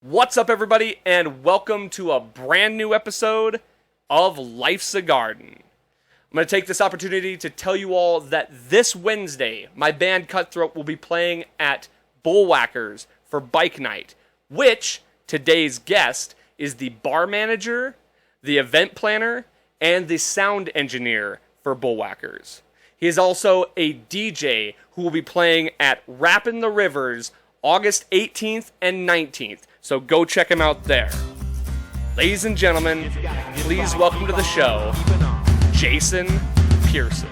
What's up, everybody, and welcome to a brand new episode of Life's a Garden. I'm going to take this opportunity to tell you all that this Wednesday, my band Cutthroat will be playing at Bullwhackers for Bike Night, which today's guest is the bar manager, the event planner, and the sound engineer for Bullwhackers. He is also a DJ who will be playing at Rappin' the Rivers August 18th and 19th. So go check him out there. Ladies and gentlemen, please welcome to the show, Jason Pearson.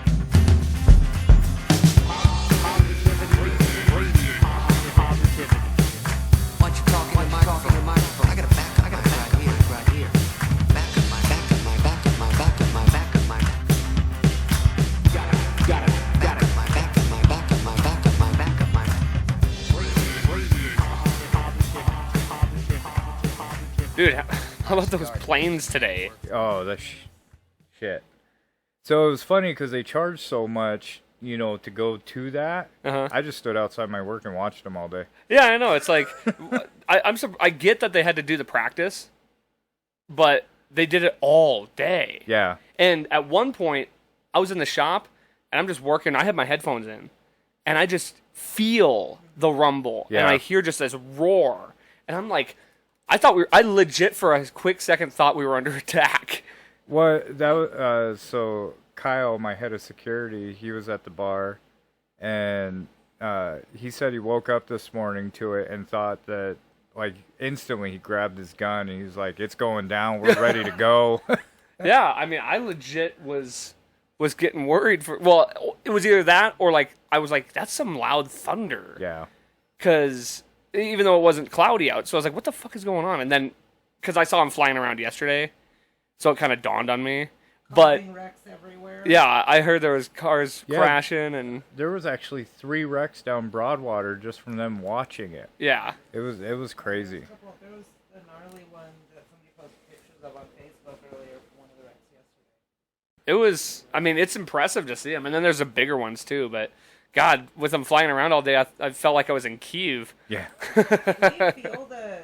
Dude, how about those planes today? Oh, that's shit. So it was funny because they charged so much, to go to that. I just stood outside my work and watched them all day. Yeah, I know. It's like, I get that they had to do the practice, but they did it all day. Yeah. And at one point, I was in the shop, and I'm just working. I had my headphones in, and I just feel the rumble, and I hear just this roar, and I'm like, I legit for a quick second thought we were under attack. So Kyle, my head of security, he was at the bar, and he said he woke up this morning to it and thought that, like, instantly he grabbed his gun and he's like, "It's going down. We're ready to go." Yeah, I mean, I legit was getting worried well, it was either that or like I was like, that's some loud thunder. Yeah. Because even though it wasn't cloudy out, so I was like, what the fuck is going on? And then, because I saw him flying around yesterday, so it kind of dawned on me. But wrecks everywhere. Yeah, I heard there was cars crashing, and there was actually 3 wrecks down Broadwater just from them watching it. Yeah, it was crazy. There was a gnarly one that somebody posted pictures of on Facebook earlier from one of the wrecks yesterday. It was, I mean, it's impressive to see them, and then there's the bigger ones too, but God, with them flying around all day, I felt like I was in Kyiv. Yeah. You feel the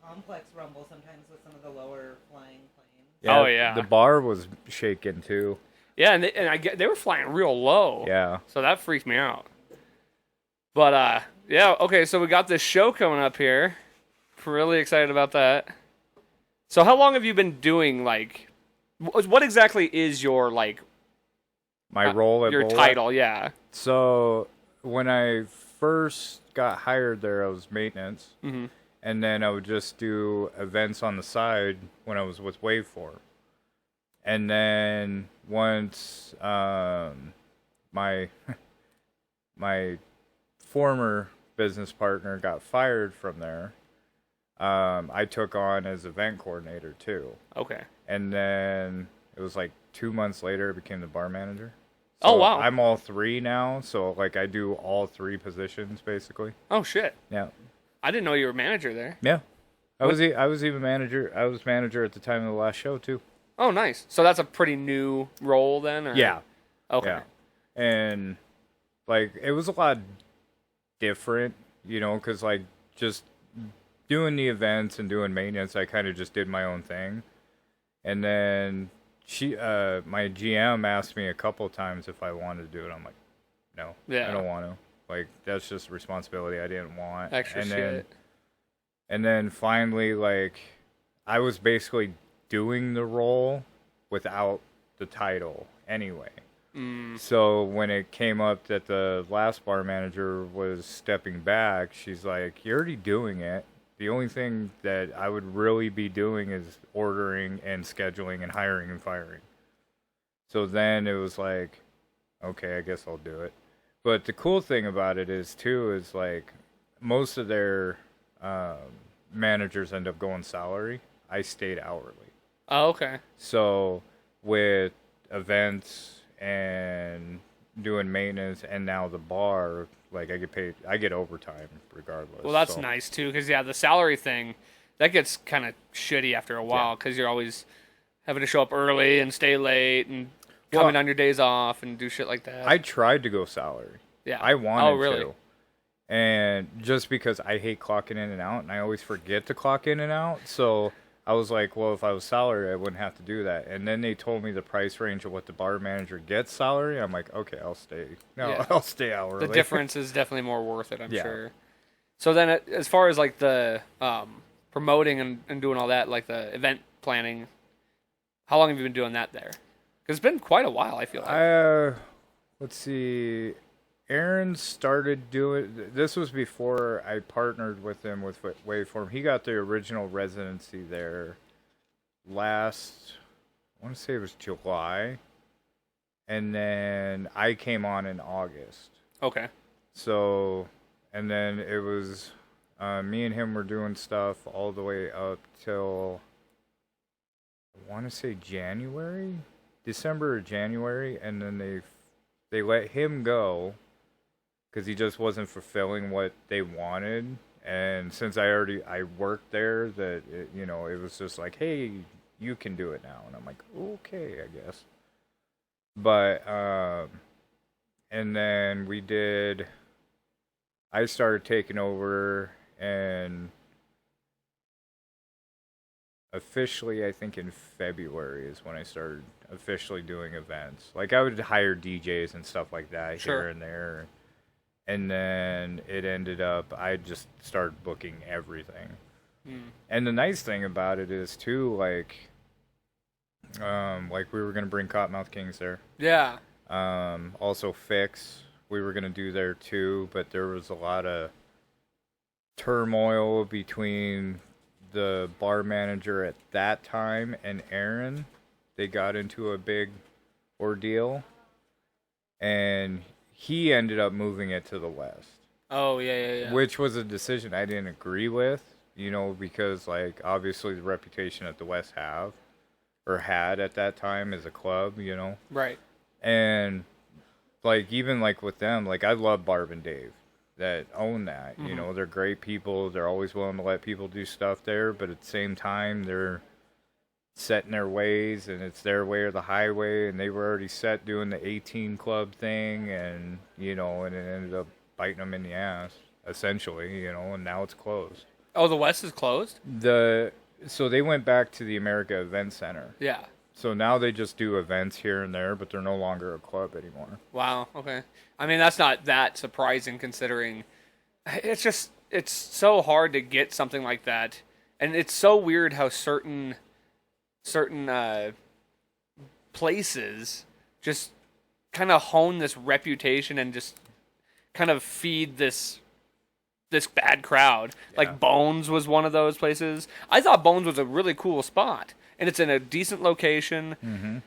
complex rumble sometimes with some of the lower flying planes. Yeah, oh, yeah. The bar was shaking, too. Yeah, and they were flying real low. Yeah. So that freaked me out. But, yeah, okay, so we got this show coming up here. Really excited about that. So how long have you been doing, like, what exactly is your, like... My role at your Bullwhackers? title, yeah. So when I first got hired there, I was maintenance, and then I would just do events on the side when I was with Waveform. And then once my former business partner got fired from there, I took on as event coordinator too. Okay. And then it was like 2 months later, I became the bar manager. So wow. I'm all 3 now, so like I do all 3 positions basically. Oh shit. Yeah. I didn't know you were manager there. Yeah. I was even manager. I was manager at the time of the last show too. Oh, nice. So that's a pretty new role then? Or? Yeah. Okay. Yeah. And like it was a lot different, because like just doing the events and doing maintenance, I kind of just did my own thing. And then my GM asked me a couple of times if I wanted to do it. I'm like, no, I don't want to. Like, that's just a responsibility I didn't want. Extra shit. And then finally, like, I was basically doing the role without the title anyway. So when it came up that the last bar manager was stepping back, she's like, "You're already doing it. The only thing that I would really be doing is ordering and scheduling and hiring and firing." So then it was like, okay, I guess I'll do it. But the cool thing about it is like most of their managers end up going salary. I stayed hourly. Oh, okay. So with events and doing maintenance and now the bar, like I get paid, I get overtime regardless. Well, that's nice too, because the salary thing, that gets kind of shitty after a while, because you're always having to show up early and stay late and coming on your days off and do shit like that. I tried to go salary. Yeah. I wanted really? to. And just because I hate clocking in and out, and I always forget to clock in and out, so I was like, well, if I was salary, I wouldn't have to do that. And then they told me the price range of what the bar manager gets salary. I'm like, okay, I'll stay. No, Yeah. I'll stay hourly. The difference is definitely more worth it, I'm Yeah. sure. So then, as far as like the promoting and doing all that, like the event planning, how long have you been doing that there? Because it's been quite a while, I feel like. Let's see. Aaron started doing. This was before I partnered with him with Waveform. He got the original residency there last. I want to say it was July, and then I came on in August. Okay. So, and then it was me and him were doing stuff all the way up till I want to say January, December or January, and then they let him go because he just wasn't fulfilling what they wanted. And since I worked there, that it was just like, hey, you can do it now, and I'm like, okay, I guess. But and then I started taking over, and officially, I think in February is when I started officially doing events. Like, I would hire DJs and stuff like that Sure. here and there. And then it ended up, I just started booking everything. And the nice thing about it is, too, like we were going to bring Cottonmouth Kings there. Yeah. Also Fix, we were going to do there, too. But there was a lot of turmoil between the bar manager at that time and Aaron. They got into a big ordeal, and he ended up moving it to the west. Oh, yeah. Which was a decision I didn't agree with, because, like, obviously the reputation that the West had at that time as a club, Right. And, like, even, like, with them, like, I love Barb and Dave that own that. Mm-hmm. They're great people. They're always willing to let people do stuff there, but at the same time, they're set in their ways, and it's their way or the highway, and they were already set doing the 18 club thing, and, and it ended up biting them in the ass, essentially, and now it's closed. Oh, the West is closed? So they went back to the America Event Center. Yeah. So now they just do events here and there, but they're no longer a club anymore. Wow, okay. I mean, that's not that surprising considering it's so hard to get something like that. And it's so weird how certain places just kind of hone this reputation and just kind of feed this bad crowd. Yeah. Like Bones was one of those places. I thought Bones was a really cool spot, and it's in a decent location. Mm-hmm.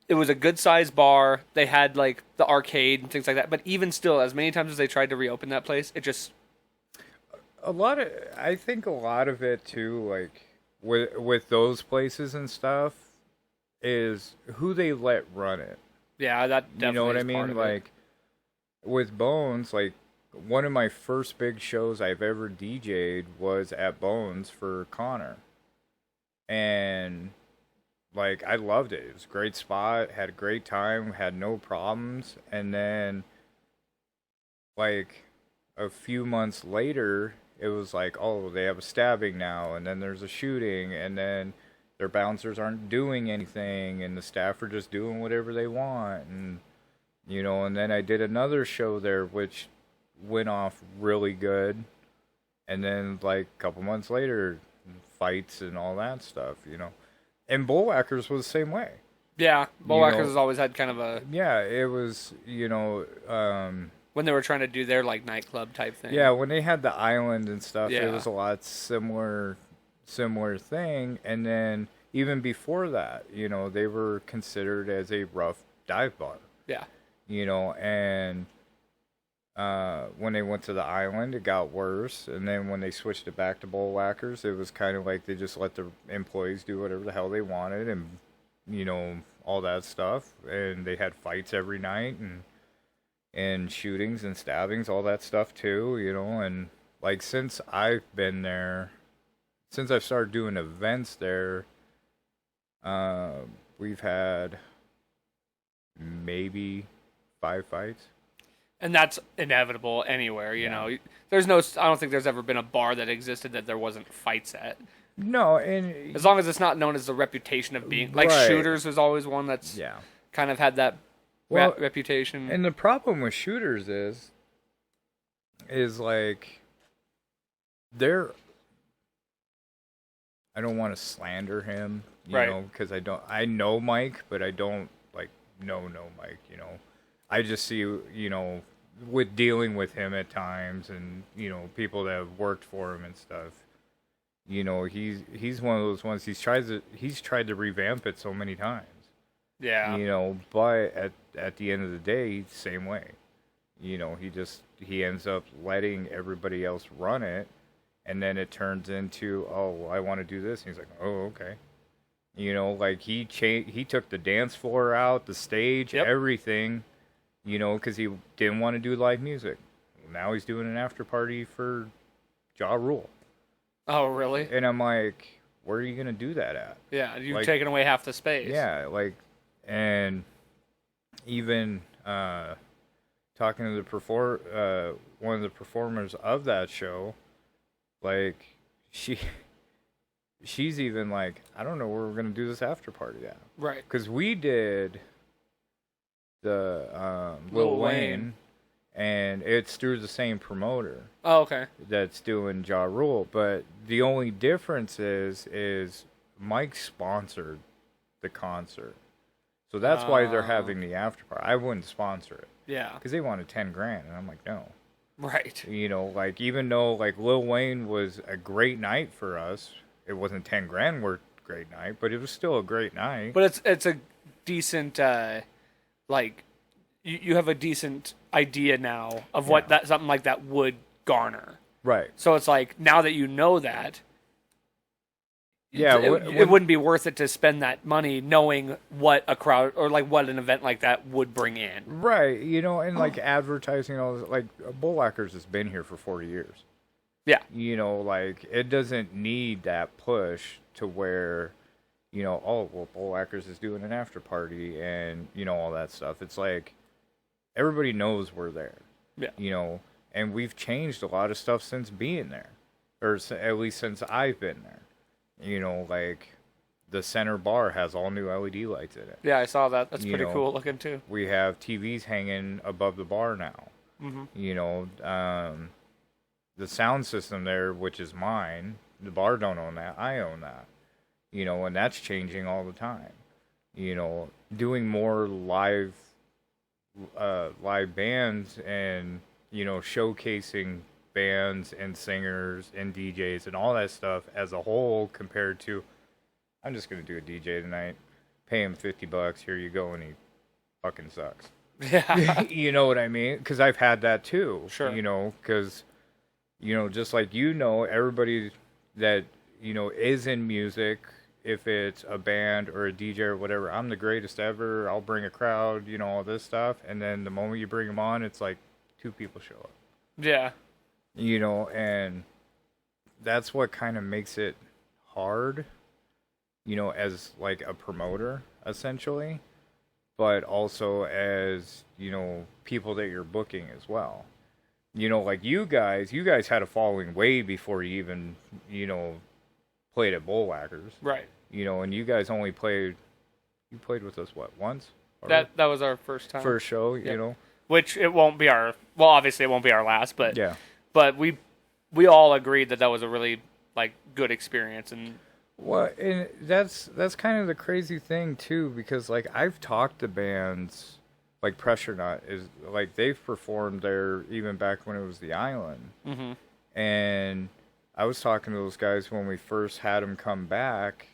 It was a good-sized bar. They had like the arcade and things like that. But even still, as many times as they tried to reopen that place, it just I think a lot of it too, like with those places and stuff, is who they let run it. yeah, that definitely You know what I is part mean? of it. Like with Bones, like one of my first big shows I've ever DJ'd was at Bones for Connor, and like I loved it. It was a great spot. Had a great time. Had no problems. And then, like a few months later, it was like, oh, they have a stabbing now, and then there's a shooting, and then their bouncers aren't doing anything, and the staff are just doing whatever they want, and and then I did another show there, which went off really good, and then like a couple months later, fights and all that stuff, And Bullwhackers was the same way. Yeah, Bullwhackers has always had kind of a Yeah, it was, when they were trying to do their like nightclub type thing. yeah, when they had the island and stuff, Yeah. it was a lot similar thing. And then even before that, they were considered as a rough dive bar. Yeah. And when they went to the island, it got worse. And then when they switched it back to Bullwhackers, it was kind of like they just let the employees do whatever the hell they wanted, and all that stuff. And they had fights every night, and shootings and stabbings, all that stuff too. And like since I've been there, since I've started doing events there, we've had maybe 5 fights. And that's inevitable anywhere, you know. There's no, I don't think there's ever been a bar that existed that there wasn't fights at. No, and As long as it's not known as the reputation of being, like Right. Shooters was always one that's kind of had that Well, reputation. And the problem with Shooters is like, I don't want to slander him, you know, because I know Mike, but I don't like know Mike, you know. I just see, you know, with dealing with him at times, and you know, people that have worked for him and stuff. You know, he's one of those ones. He's tried to revamp it so many times. Yeah. You know, but at the end of the day, same way. You know, he ends up letting everybody else run it, and then it turns into, oh, I want to do this. And he's like, oh, okay. You know, like he took the dance floor out, the stage, everything. You know, because he didn't want to do live music. Now he's doing an after party for Ja Rule. Oh, really? And I'm like, where are you gonna do that at? Yeah, you've like, taken away half the space. Yeah, like, and even talking to the one of the performers of that show, like she's even like, I don't know where we're gonna do this after party at. Right. Because we did the Lil Wayne, and it's through the same promoter. Oh, okay. That's doing Ja Rule, but the only difference is Mike sponsored the concert, so that's why they're having the after party. I wouldn't sponsor it. Yeah. Because they wanted $10,000, and I'm like, no. Right. You know, like, even though like Lil Wayne was a great night for us, it wasn't $10,000 worth great night, but it was still a great night. But it's a decent like you have a decent idea now of what that something like that would garner. Right. So it's like, now that you know that, yeah, it wouldn't be worth it to spend that money knowing what a crowd or like what an event like that would bring in. Right. You know, and like advertising, all this, like Bullwhackers has been here for 40 years. Yeah. You know, like, it doesn't need that push to where, you know, oh, well, Bullwhackers is doing an after party and, you know, all that stuff. It's like, everybody knows we're there. Yeah. You know, and we've changed a lot of stuff since being there. Or at least since I've been there. You know, like, the center bar has all new LED lights in it. Yeah, I saw that. That's You pretty know, cool looking too. We have TVs hanging above the bar now. Mm-hmm. You know, the sound system there, which is mine, the bar don't own that. I own that. You know, and that's changing all the time. You know, doing more live bands and, you know, showcasing bands and singers and DJs and all that stuff as a whole compared to, I'm just going to do a DJ tonight, pay him $50, here you go, and he fucking sucks. Yeah. You know what I mean? Because I've had that too. Sure. You know, because, you know, just like, you know, everybody that, you know, is in music, if it's a band or a DJ or whatever, I'm the greatest ever, I'll bring a crowd, you know, all this stuff. And then the moment you bring them on, it's like 2 people show up. Yeah. You know, and that's what kind of makes it hard, you know, as like a promoter, essentially, but also as, you know, people that you're booking as well. You know, like you guys had a following way before you even, you know, played at Bullwhackers. Right. You know, and you guys only played with us, what, once? That was our first time. First show, you know? Which it won't be our, well, obviously it won't be our last, but yeah. But we all agreed that was a really like good experience. And well, and that's kind of the crazy thing too, because like I've talked to bands like Pressure Nut, is like they've performed there even back when it was the Island. Mm-hmm. And I was talking to those guys when we first had them come back,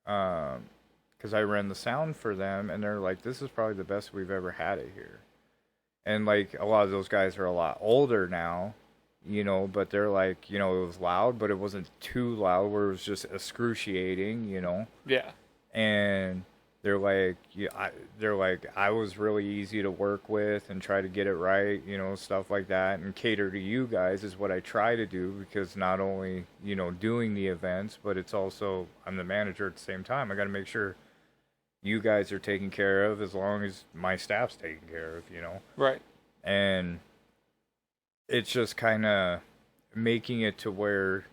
because I ran the sound for them, and they're like, this is probably the best we've ever had it here. And like a lot of those guys are a lot older now, you know, but they're like, you know, it was loud, but it wasn't too loud where it was just excruciating, you know. Yeah. And they're like, I was really easy to work with and try to get it right, you know, stuff like that, and cater to you guys is what I try to do, because not only, you know, doing the events, but it's also, I'm the manager at the same time. I got to make sure you guys are taken care of as long as my staff's taken care of, you know. Right. And it's just kind of making it to where,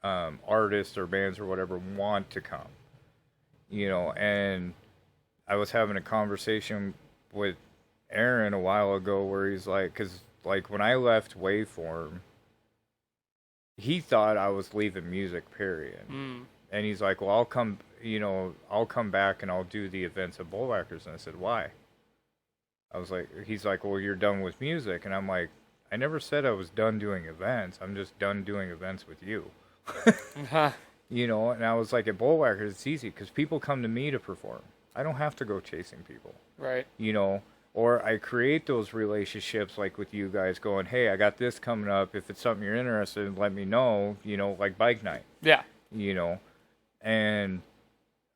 artists or bands or whatever want to come, and I was having a conversation with Aaron a while ago where he's like, because like when I left Waveform, he thought I was leaving music, period. And he's like, well, I'll come back and I'll do the events at Bullwhackers. And I said, why? He's like, well, you're done with music. And I'm like, I never said I was done doing events. I'm just done doing events with you. And I was like, at Bullwhackers, it's easy because people come to me to perform. I don't have to go chasing people. Right. Or I create those relationships like with you guys going, hey, I got this coming up. If it's something you're interested in, let me know, like bike night. Yeah. And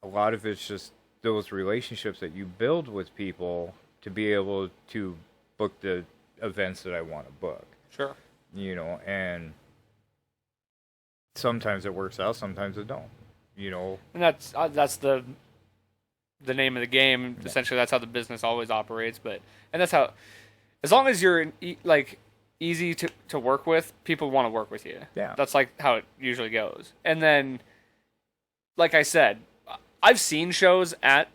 a lot of it's just those relationships that you build with people to be able to book the events that I want to book. Sure. And sometimes it works out, sometimes it don't. And that's the name of the game. Yeah. Essentially, that's how the business always operates. And that's how, as long as you're easy to work with, people want to work with you. Yeah. That's like how it usually goes. And then, like I said, I've seen shows at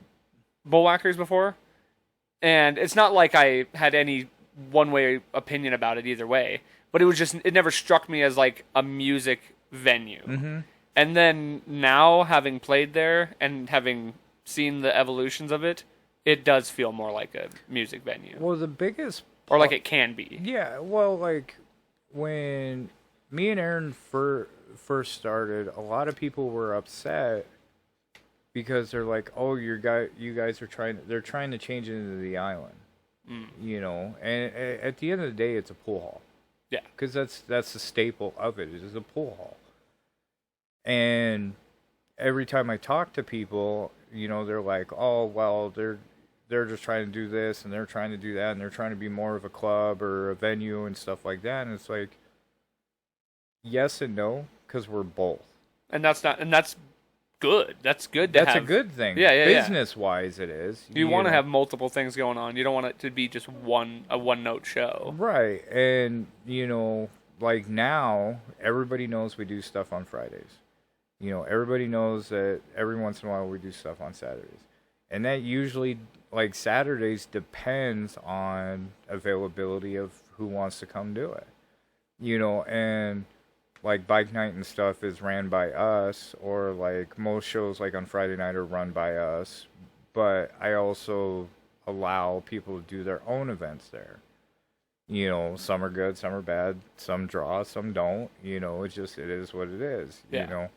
Bullwhackers before, and it's not like I had any one-way opinion about it either way, but it never struck me as like a music venue. Mm-hmm. And then now, having played there and having seen the evolutions of it, it does feel more like a music venue. Well, the biggest... Or like it can be. Yeah, well, like, when me and Aaron first started, a lot of people were upset because they're like, oh, you guys are they're trying to change it into the island. And at the end of the day, it's a pool hall. Yeah. Because that's the staple of it. It is a pool hall. And every time I talk to people, they're like, oh, well, they're just trying to do this and they're trying to do that and they're trying to be more of a club or a venue and stuff like that. And it's like, yes and no, because we're both. And that's good. That's good to have. That's a good thing. Yeah. Business-wise, it is. You want to have multiple things going on. You don't want it to be just a one-note show. Right. And, like now, everybody knows we do stuff on Fridays. Everybody knows that every once in a while we do stuff on Saturdays. And that usually, like Saturdays, depends on availability of who wants to come do it. And like bike night and stuff is ran by us, or like most shows like on Friday night are run by us. But I also allow people to do their own events there. Some are good, some are bad, some draw, some don't. It is what it is. Yeah.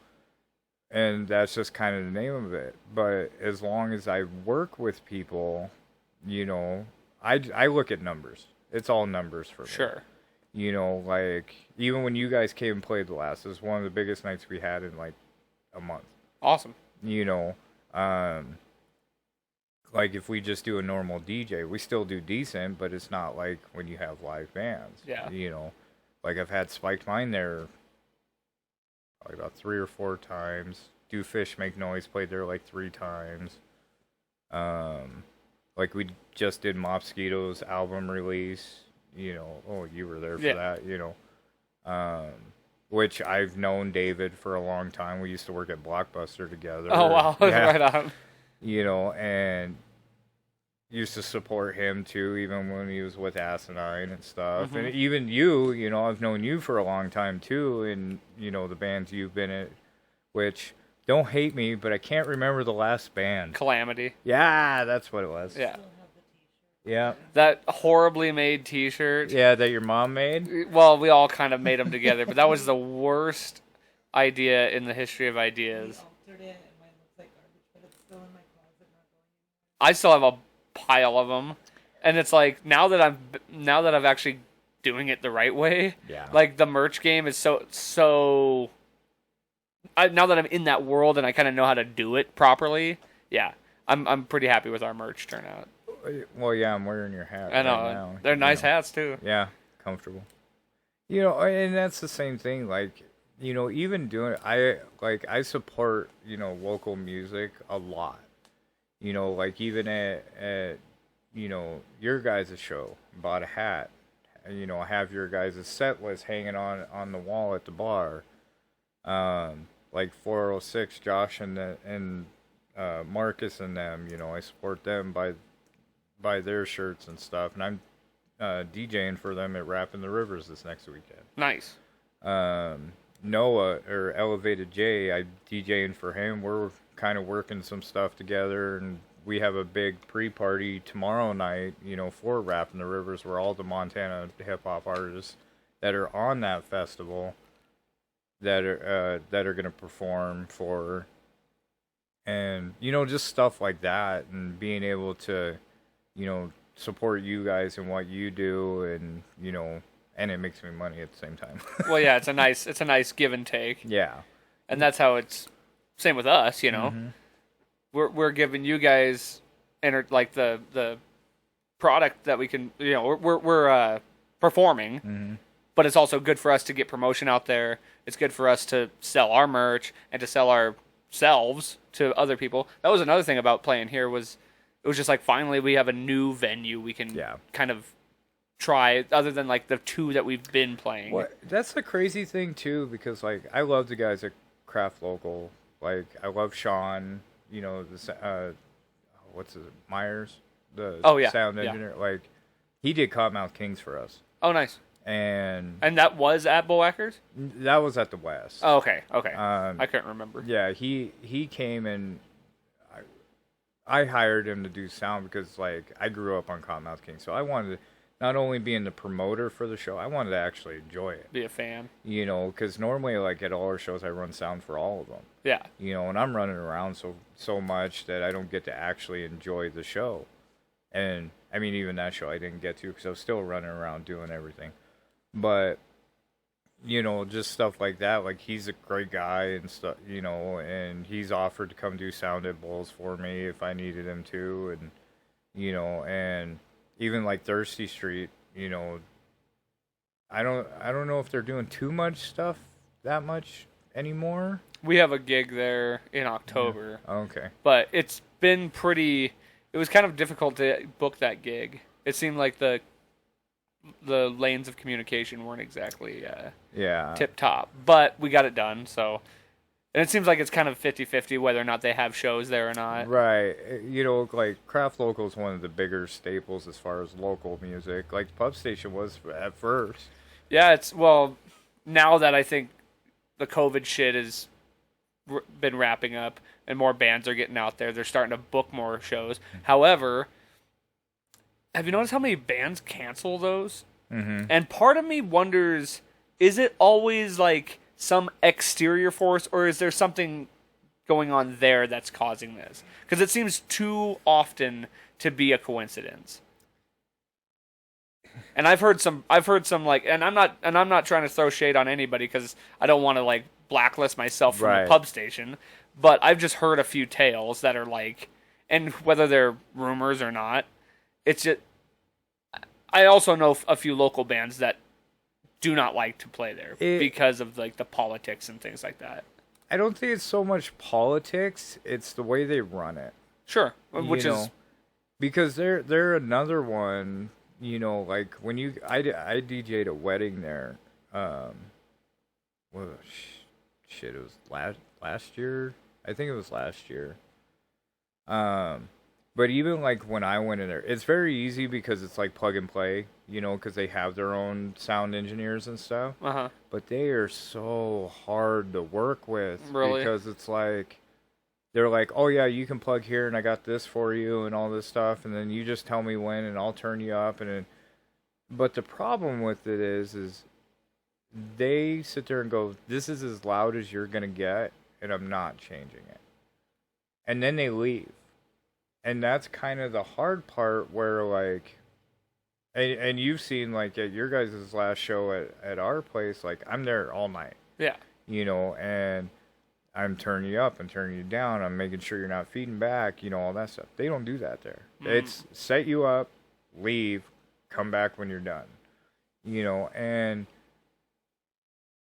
And that's just kind of the name of it. But as long as I work with people, I look at numbers. It's all numbers for me. Sure. Like, even when you guys came and played the last, it was one of the biggest nights we had in, like, a month. Awesome. Like, if we just do a normal DJ, we still do decent, but it's not like when you have live bands. Yeah. Like, I've had Spiked Mind there probably about 3 or 4 times. Do Fish Make Noise played there like 3 times. Like we just did Mopsquito's album release. You were there for that. Which I've known David for a long time. We used to work at Blockbuster together. Oh wow, yeah. Right on. And used to support him too, even when he was with Asinine and stuff. Mm-hmm. And even you, I've known you for a long time too, and the bands you've been in, which don't hate me, but I can't remember the last band. Calamity. Yeah, that's what it was. Yeah. Yeah. That horribly made T-shirt. Yeah, that your mom made? Well, we all kind of made them together, but that was the worst idea in the history of ideas. I still have a pile of them, and it's like now that I've actually doing it the right way. Yeah. Like the merch game is so. Now that I'm in that world and I kind of know how to do it properly, yeah, I'm pretty happy with our merch turnout. Well, yeah, I'm wearing your hat. I know. Right now, they're nice hats too. Yeah, comfortable. And that's the same thing. Like, even doing I support local music a lot. Like even at your guys' show, bought a hat, have your guys' set list hanging on the wall at the bar. Like 406, Josh and Marcus and them, I support them by their shirts and stuff, and I'm DJing for them at Rapping the Rivers this next weekend. Nice. Noah, or Elevated J, I'm DJing for him. We're kind of working some stuff together, and we have a big pre-party tomorrow night, for Rapping the Rivers, where all the Montana hip-hop artists that are on that festival that are going to perform for, and, just stuff like that, and being able to, support you guys and what you do, and, and it makes me money at the same time. Well, yeah, it's a nice give and take. Yeah. And that's how it's same with us, Mm-hmm. We're giving you guys the product that we can, we're performing, Mm-hmm. but it's also good for us to get promotion out there. It's good for us to sell our merch and to sell ourselves to other people. That was another thing about playing here it was just like finally we have a new venue we can kind of try other than like the two that we've been playing. Well, that's the crazy thing too, because like I love the guys at Craft Local. Like I love Sean, what's it, Myers, the sound engineer. Yeah. Like he did Cottonmouth Kings for us. Oh, nice. And that was at Bullwhackers? That was at the West. Oh, okay. I couldn't remember. Yeah, he came and I hired him to do sound because like I grew up on Cottonmouth Kings, so I wanted to not only being the promoter for the show, I wanted to actually enjoy it. Be a fan. Because normally, like, at all our shows, I run sound for all of them. Yeah. And I'm running around so much that I don't get to actually enjoy the show. And, I mean, even that show I didn't get to because I was still running around doing everything. But, just stuff like that. Like, he's a great guy and stuff, and he's offered to come do sound at Bulls for me if I needed him to. And, and even like Thirsty Street, I don't know if they're doing too much stuff that much anymore. We have a gig there in October. Yeah. Okay. But it's been it was kind of difficult to book that gig. It seemed like the lanes of communication weren't exactly tip top, but we got it done, so. And it seems like it's kind of 50-50 whether or not they have shows there or not. Right. Like, Craft Local is one of the bigger staples as far as local music. Like, Pub Station was at first. Yeah, now that I think the COVID shit has been wrapping up and more bands are getting out there, they're starting to book more shows. However, have you noticed how many bands cancel those? Mm-hmm. And part of me wonders, is it always, like, some exterior force, or is there something going on there that's causing this? Because it seems too often to be a coincidence. And I've heard some like, and I'm not trying to throw shade on anybody because I don't want to like blacklist myself from the Pub Station, but I've just heard a few tales that are like, and whether they're rumors or not, it's just. I also know a few local bands that do not like to play there because of like the politics and things like that. I don't think it's so much politics; it's the way they run it. Sure, which is because they're another one. Like when I DJ'd a wedding there. Well, shit, it was last year. I think it was last year. But even like when I went in there, it's very easy because it's like plug and play, because they have their own sound engineers and stuff. Uh-huh. But they are so hard to work with. Really? Because it's like, they're like, oh yeah, you can plug here and I got this for you and all this stuff. And then you just tell me when and I'll turn you up. But the problem with it is they sit there and go, this is as loud as you're going to get and I'm not changing it. And then they leave. And that's kind of the hard part where, like, and you've seen, like, at your guys' last show at our place, like, I'm there all night. Yeah. And I'm turning you up and turning you down. I'm making sure you're not feeding back, all that stuff. They don't do that there. It's set you up, leave, come back when you're done. And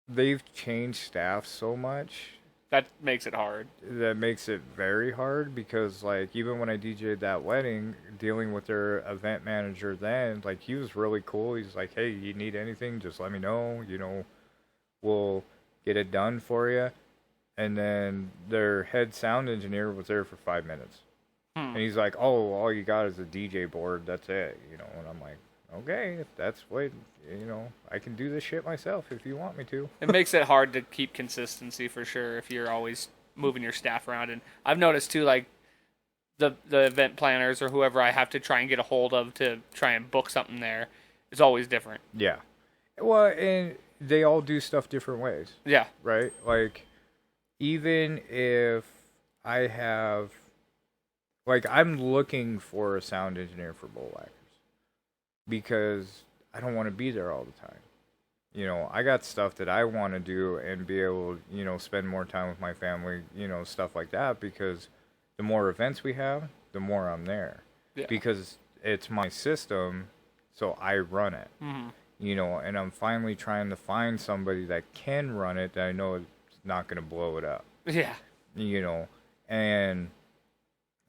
they've changed staff so much That makes it hard. That makes it very hard because, like, even when I DJ'd that wedding, dealing with their event manager then, like, he was really cool. He's like, hey, you need anything, just let me know. You know, we'll get it done for you. And then their head sound engineer was there for 5 minutes. And he's like, oh, all you got is a DJ board. That's it. You know, and I'm like, okay, if that's what, you know, I can do this shit myself if you want me to. It makes it hard to keep consistency for sure if you're always moving your staff around. And I've noticed too, like the event planners or whoever I have to try and get a hold of to try and book something there is always different. Yeah. Well, and they all do stuff different ways. Yeah. Right? Like, even if I have, like, I'm looking for a sound engineer for Bullwhackers because I don't want to be there all the time. You know, I got stuff that I want to do and be able to, you know, spend more time with my family, you know, stuff like that, because the more events we have, the more I'm there. Yeah. Because it's my system, so I run it. Mm-hmm. You know, and I'm finally trying to find somebody that can run it that I know is not going to blow it up. Yeah. You know, and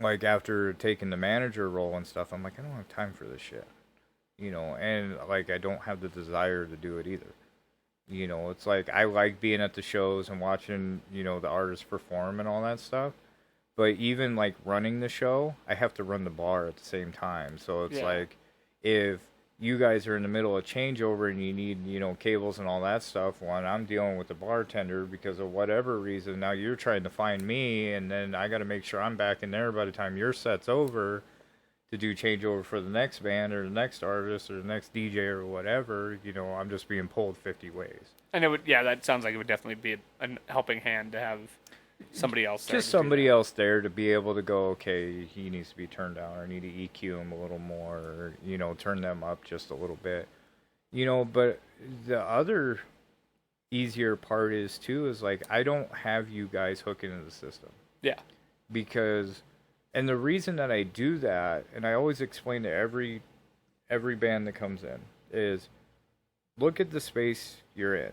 like after taking the manager role and stuff, I'm like, I don't have time for this shit. You know, and like I don't have the desire to do it either. You know, it's like I like being at the shows and watching, you know, the artists perform and all that stuff. But even like running the show, I have to run the bar at the same time. So it's like if you guys are in the middle of changeover and you need, you know, cables and all that stuff, when I'm dealing with the bartender because of whatever reason, now you're trying to find me, and then I got to make sure I'm back in there by the time your set's over to do changeover for the next band or the next artist or the next DJ or whatever. You know, I'm just being pulled 50 ways. And it would, yeah, that sounds like it would definitely be a helping hand to have somebody else there. Just somebody else there to be able to go, okay, he needs to be turned down, or I need to EQ him a little more, or, you know, turn them up just a little bit. You know, but the other easier part is, too, is like, I don't have you guys hook into the system. Yeah. Because, and the reason that I do that, and I always explain to every band that comes in, is look at the space you're in.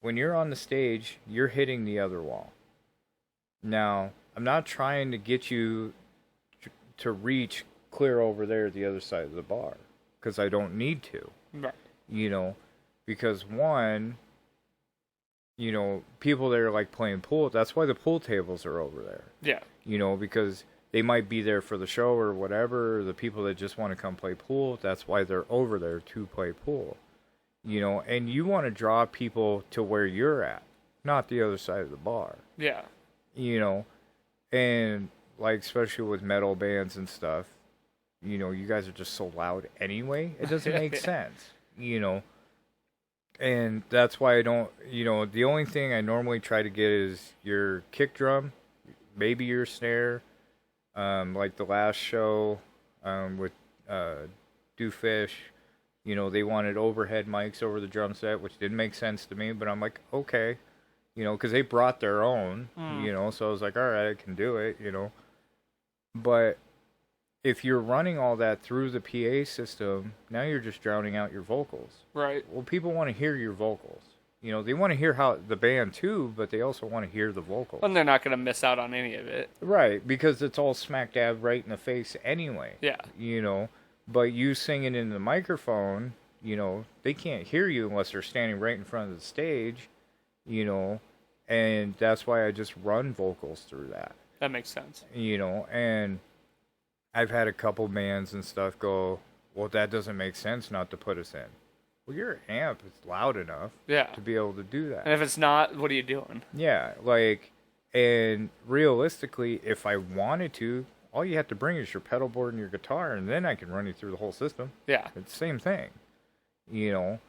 When you're on the stage, you're hitting the other wall. Now, I'm not trying to get you to reach clear over there at the other side of the bar, because I don't need to. Right. You know, because one, you know, people that are like playing pool, that's why the pool tables are over there. Yeah. You know, because they might be there for the show or whatever. The people that just want to come play pool, that's why they're over there to play pool. You know, and you want to draw people to where you're at, not the other side of the bar. Yeah. You know, and like especially with metal bands and stuff, you know, you guys are just so loud anyway. It doesn't make sense, you know. And that's why I don't, you know, the only thing I normally try to get is your kick drum, maybe your snare. Like the last show with Doofish. You know, they wanted overhead mics over the drum set, which didn't make sense to me, but I'm like, okay. You know, because they brought their own, you know, so I was like, all right, I can do it, you know. But if you're running all that through the PA system, now you're just drowning out your vocals. Right. Well, people want to hear your vocals. You know, they want to hear how the band too, but they also want to hear the vocals. And they're not going to miss out on any of it. Right, because it's all smack dab right in the face anyway. Yeah. You know. But you singing in the microphone, you know, they can't hear you unless they're standing right in front of the stage, you know, and that's why I just run vocals through that. That makes sense. You know, and I've had a couple bands and stuff go, well, that doesn't make sense not to put us in. Well, your amp is loud enough to be able to do that. And if it's not, what are you doing? Yeah, like, and realistically, if I wanted to, all you have to bring is your pedal board and your guitar, and then I can run you through the whole system. Yeah. It's the same thing, you know.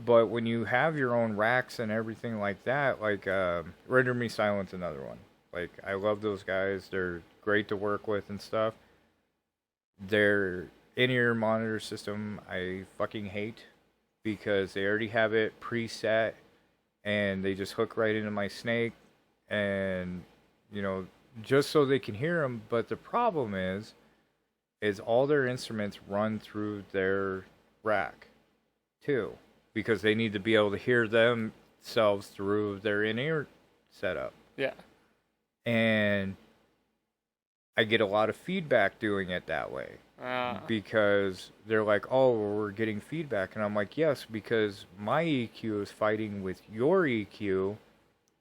But when you have your own racks and everything like that, like Render Me Silent's another one. Like, I love those guys. They're great to work with and stuff. Their in-ear monitor system, I fucking hate because they already have it preset, and they just hook right into my snake, and, you know, just so they can hear them. But the problem is all their instruments run through their rack too, because they need to be able to hear them themselves through their in-ear setup. Yeah. And I get a lot of feedback doing it that way. Because they're like, oh, we're getting feedback. And I'm like, yes, because my EQ is fighting with your EQ,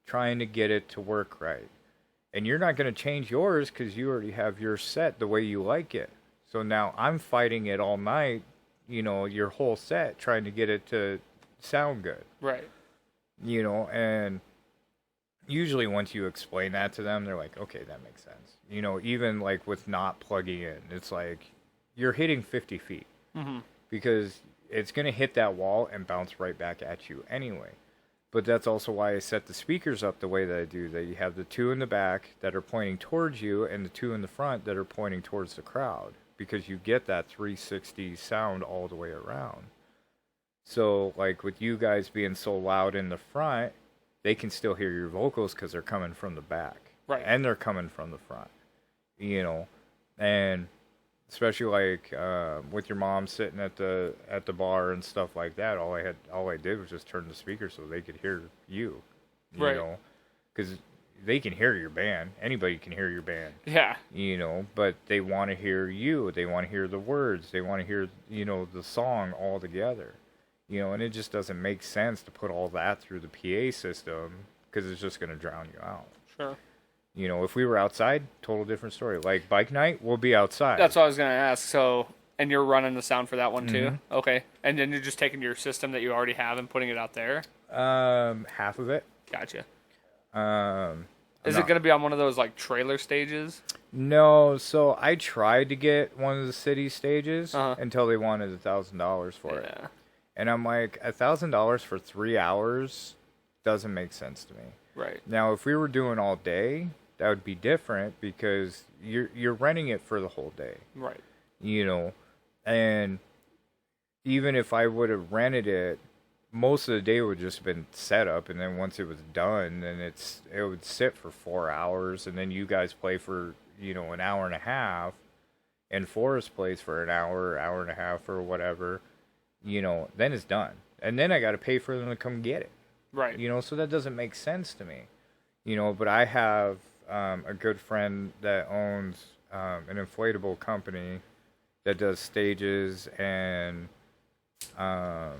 trying to get it to work right. And you're not going to change yours because you already have yours set the way you like it. So now I'm fighting it all night, your whole set, trying to get it to sound good. Right. And usually once you explain that to them, they're like, okay, that makes sense. Even like with not plugging in, it's like you're hitting 50 feet because it's going to hit that wall and bounce right back at you anyway. But that's also why I set the speakers up the way that I do, that you have the 2 in the back that are pointing towards you and the 2 in the front that are pointing towards the crowd, because you get that 360 sound all the way around. So like with you guys being so loud in the front, they can still hear your vocals because they're coming from the back. Right. And they're coming from the front. And especially like with your mom sitting at the bar and stuff like that, all I did was just turn the speaker so they could hear you. Right. Because they can hear your band. Anybody can hear your band. Yeah. But they want to hear you. They want to hear the words. They want to hear, the song all together. And it just doesn't make sense to put all that through the PA system because it's just going to drown you out. Sure. If we were outside, total different story. Like bike night, we'll be outside. That's what I was going to ask. So, and you're running the sound for that one too? Okay. And then you're just taking your system that you already have and putting it out there? Half of it. Gotcha. Is it going to be on one of those like trailer stages? No, so I tried to get one of the city stages until they wanted $1,000 for it. Yeah. And I'm like, $1,000 for 3 hours doesn't make sense to me. Right. Now, if we were doing all day, that would be different because you're renting it for the whole day. Right. And even if I would have rented it, most of the day would just have been set up, and then once it was done, then it would sit for 4 hours, and then you guys play for an hour and a half, and Forrest plays for an hour and a half, or whatever. Then it's done, and then I got to pay for them to come get it. Right. So that doesn't make sense to me. But I have a good friend that owns an inflatable company that does stages and all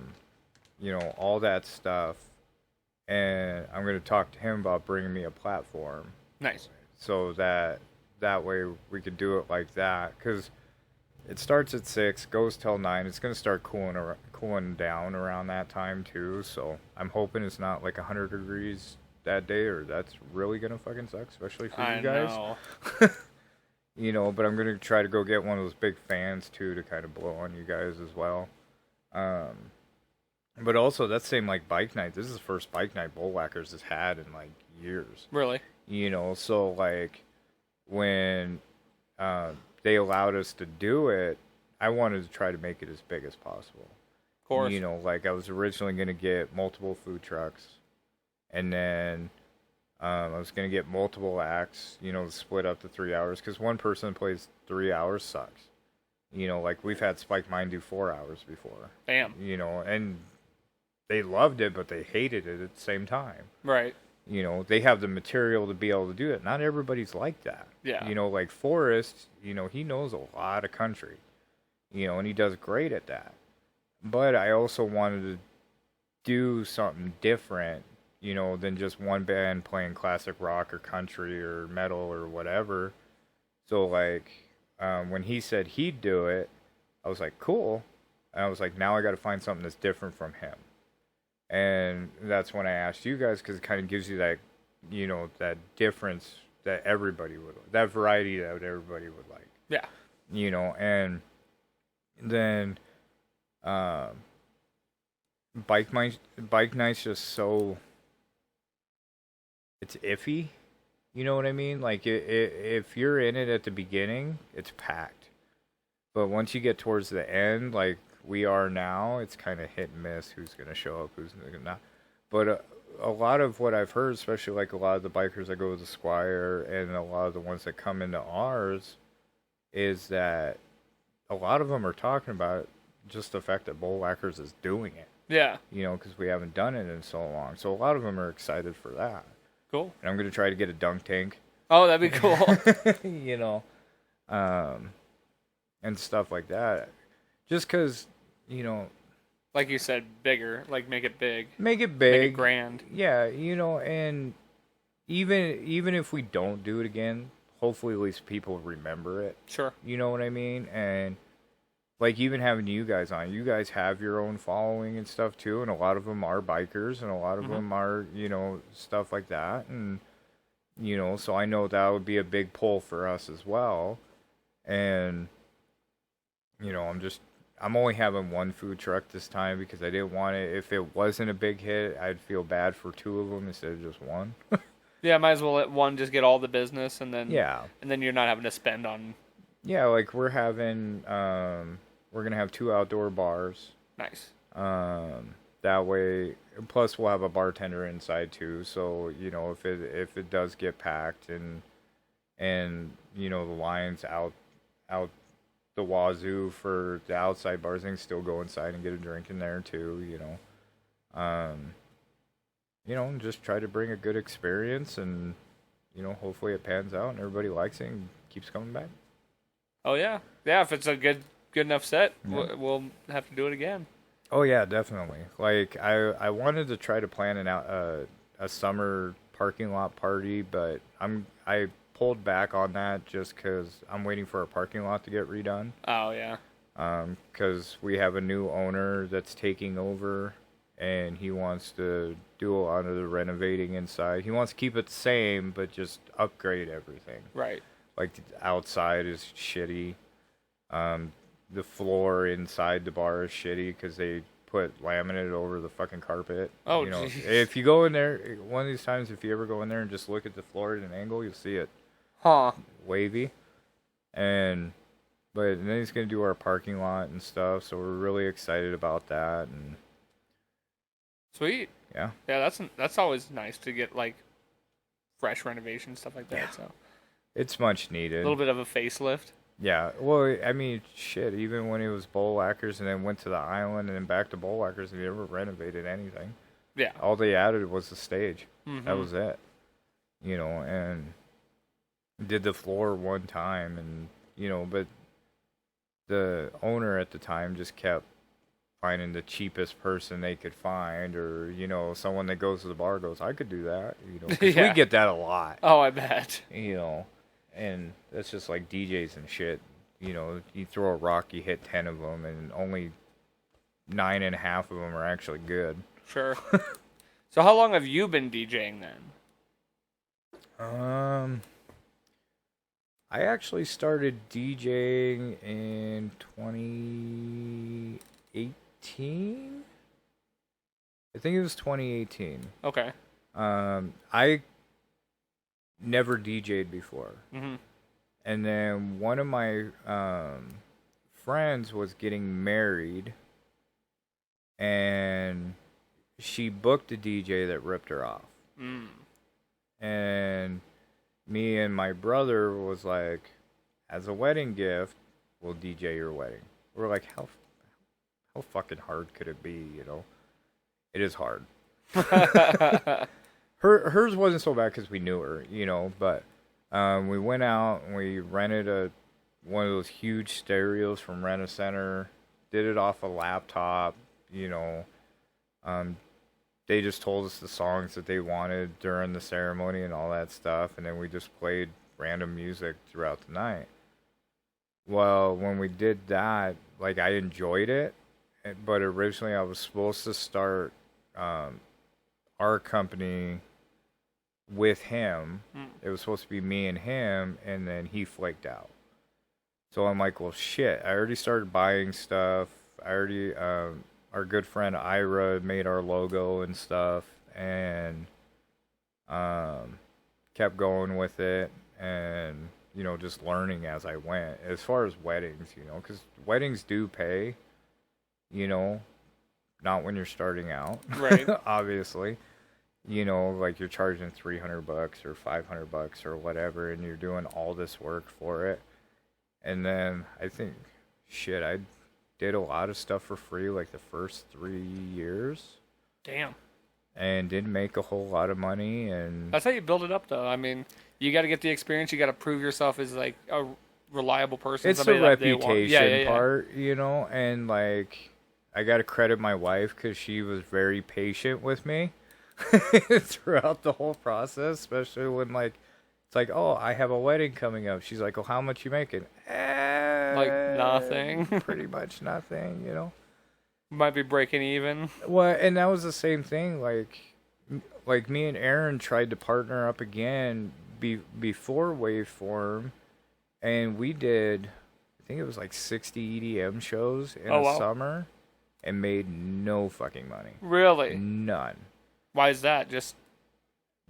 that stuff. And I'm going to talk to him about bringing me a platform. Nice. So that way we could do it like that. Because it starts at 6, goes till 9. It's going to start cooling down around that time, too. So I'm hoping it's not like 100 degrees that day, or that's really going to fucking suck, especially for you guys. Know. But I'm going to try to go get one of those big fans, too, to kind of blow on you guys as well. But also, that's same like bike night. This is the first bike night Bullwhackers has had in like years. Really? So like when they allowed us to do it, I wanted to try to make it as big as possible. Of course. Like I was originally going to get multiple food trucks, and then I was going to get multiple acts, to split up to 3 hours, because one person plays 3 hours sucks. Like we've had Spike Mine do 4 hours before. Damn. And they loved it, but they hated it at the same time. Right. They have the material to be able to do it. Not everybody's like that. Yeah. Like Forrest, he knows a lot of country, and he does great at that. But I also wanted to do something different, than just one band playing classic rock or country or metal or whatever. So, like, when he said he'd do it, I was like, cool. And I was like, now I got to find something that's different from him. And that's when I asked you guys, because it kind of gives you that, that difference that everybody would, that variety that everybody would like. Yeah. And then bike night's just so, it's iffy. You know what I mean? Like, if you're in it at the beginning, it's packed. But once you get towards the end, like we are now, it's kind of hit and miss who's going to show up, who's not. But a lot of what I've heard, especially like a lot of the bikers that go to the Squire and a lot of the ones that come into ours, is that a lot of them are talking about just the fact that Bullwhackers is doing it. Yeah. You know, because we haven't done it in so long. So a lot of them are excited for that. Cool. And I'm going to try to get a dunk tank. Oh, that'd be cool. You know, and stuff like that. Just because, you know, like you said, bigger. Like, make it big. make it big. Make it grand. Yeah, you know, and even if we don't do it again, hopefully at least people remember it. Sure. You know what I mean? And like even having you guys on, you guys have your own following and stuff too, and a lot of them are bikers, and a lot of them are, you know, stuff like that, and you know, so I know that would be a big pull for us as well. And you know, I'm only having one food truck this time because I didn't want it. If it wasn't a big hit, I'd feel bad for two of them instead of just one. Yeah, might as well let one just get all the business, and then and then you're not having to spend on. Yeah, like we're gonna have 2 outdoor bars. Nice. That way, plus we'll have a bartender inside too. So you know, if it does get packed and you know the lines out the wazoo for the outside bars, they can still go inside and get a drink in there too. You know, and just try to bring a good experience, and you know, hopefully it pans out and everybody likes it and keeps coming back. Oh yeah, yeah. If it's a good enough set, we'll have to do it again. Oh yeah, definitely. Like I wanted to try to plan a summer parking lot party, but I pulled back on that just because I'm waiting for a parking lot to get redone. Oh yeah. Because we have a new owner that's taking over, and he wants to do a lot of the renovating inside. He wants to keep it the same, but just upgrade everything. Right. Like the outside is shitty. The floor inside the bar is shitty because they put laminate over the fucking carpet. Oh, you know, geez. if you go in there, one of these times, if you ever go in there and just look at the floor at an angle, you'll see it wavy. But then he's gonna do our parking lot and stuff, so we're really excited about that. And sweet. yeah, that's always nice to get like fresh renovation stuff like that. Yeah. So it's much needed. a little bit of a facelift. Yeah, well, I mean, shit, even when it was Bullwhackers and then went to the island and then back to Bullwhackers, they never renovated anything. Yeah. All they added was the stage. Mm-hmm. That was it. You know, and did the floor one time, and, you know, but the owner at the time just kept finding the cheapest person they could find, or, you know, someone that goes to the bar goes, I could do that. You know, 'cause we get that a lot. Oh, I bet. You know. And that's just like DJs and shit. You know, you throw a rock, you hit 10 of them, and only 9.5 of them are actually good. Sure. So how long have you been DJing then? I actually started DJing in 2018. I think it was 2018. Okay. I never DJ'd before. Mm-hmm. And then one of my friends was getting married, and she booked a DJ that ripped her off. And me and my brother was like, as a wedding gift, we'll DJ your wedding. We're like, how fucking hard could it be, you know? It is hard. Hers wasn't so bad because we knew her, you know, but we went out and we rented one of those huge stereos from Rent-A-Center, did it off a laptop, you know. They just told us the songs that they wanted during the ceremony and all that stuff, and then we just played random music throughout the night. Well, when we did that, like, I enjoyed it, but originally I was supposed to start our company with him. It was supposed to be me and him, and then he flaked out. So I'm like, well, shit, I already started buying stuff. Our good friend Ira made our logo and stuff, and kept going with it, and, you know, just learning as I went. As far as weddings, you know, because weddings do pay, you know, not when you're starting out, Right. obviously. You know, like you're charging $300 or $500 or whatever, and you're doing all this work for it. And then I think, shit, did a lot of stuff for free like the first 3 years. Damn. And didn't make a whole lot of money. And That's how you build it up, though. I mean, you got to get the experience. You got to prove yourself as like a reliable person. it's the reputation part, you know. And like, I got to credit my wife because she was very patient with me throughout the whole process, especially when like it's like, oh, I have a wedding coming up. She's like, well, how much you making? Like nothing. Pretty much nothing, you know. Might be breaking even. Well, and that was the same thing. Like me and Aaron tried to partner up again before Waveform, and we did, I think it was like 60 EDM shows in the summer, and made no fucking money. Really? None. Why is that? Just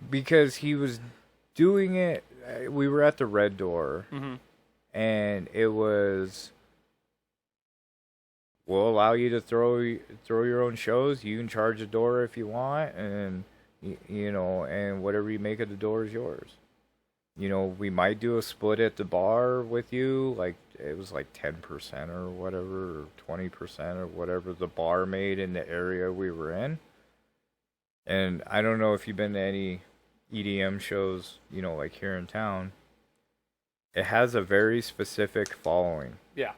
because he was doing it. We were at the Red Door, and it was, we'll allow you to throw your own shows. You can charge the door if you want, and you know, and whatever you make of the door is yours. You know, we might do a split at the bar with you, like it was like 10% or whatever, or 20% or whatever the bar made in the area we were in. And I don't know if you've been to any EDM shows, you know, like here in town. It has a very specific following. Yeah,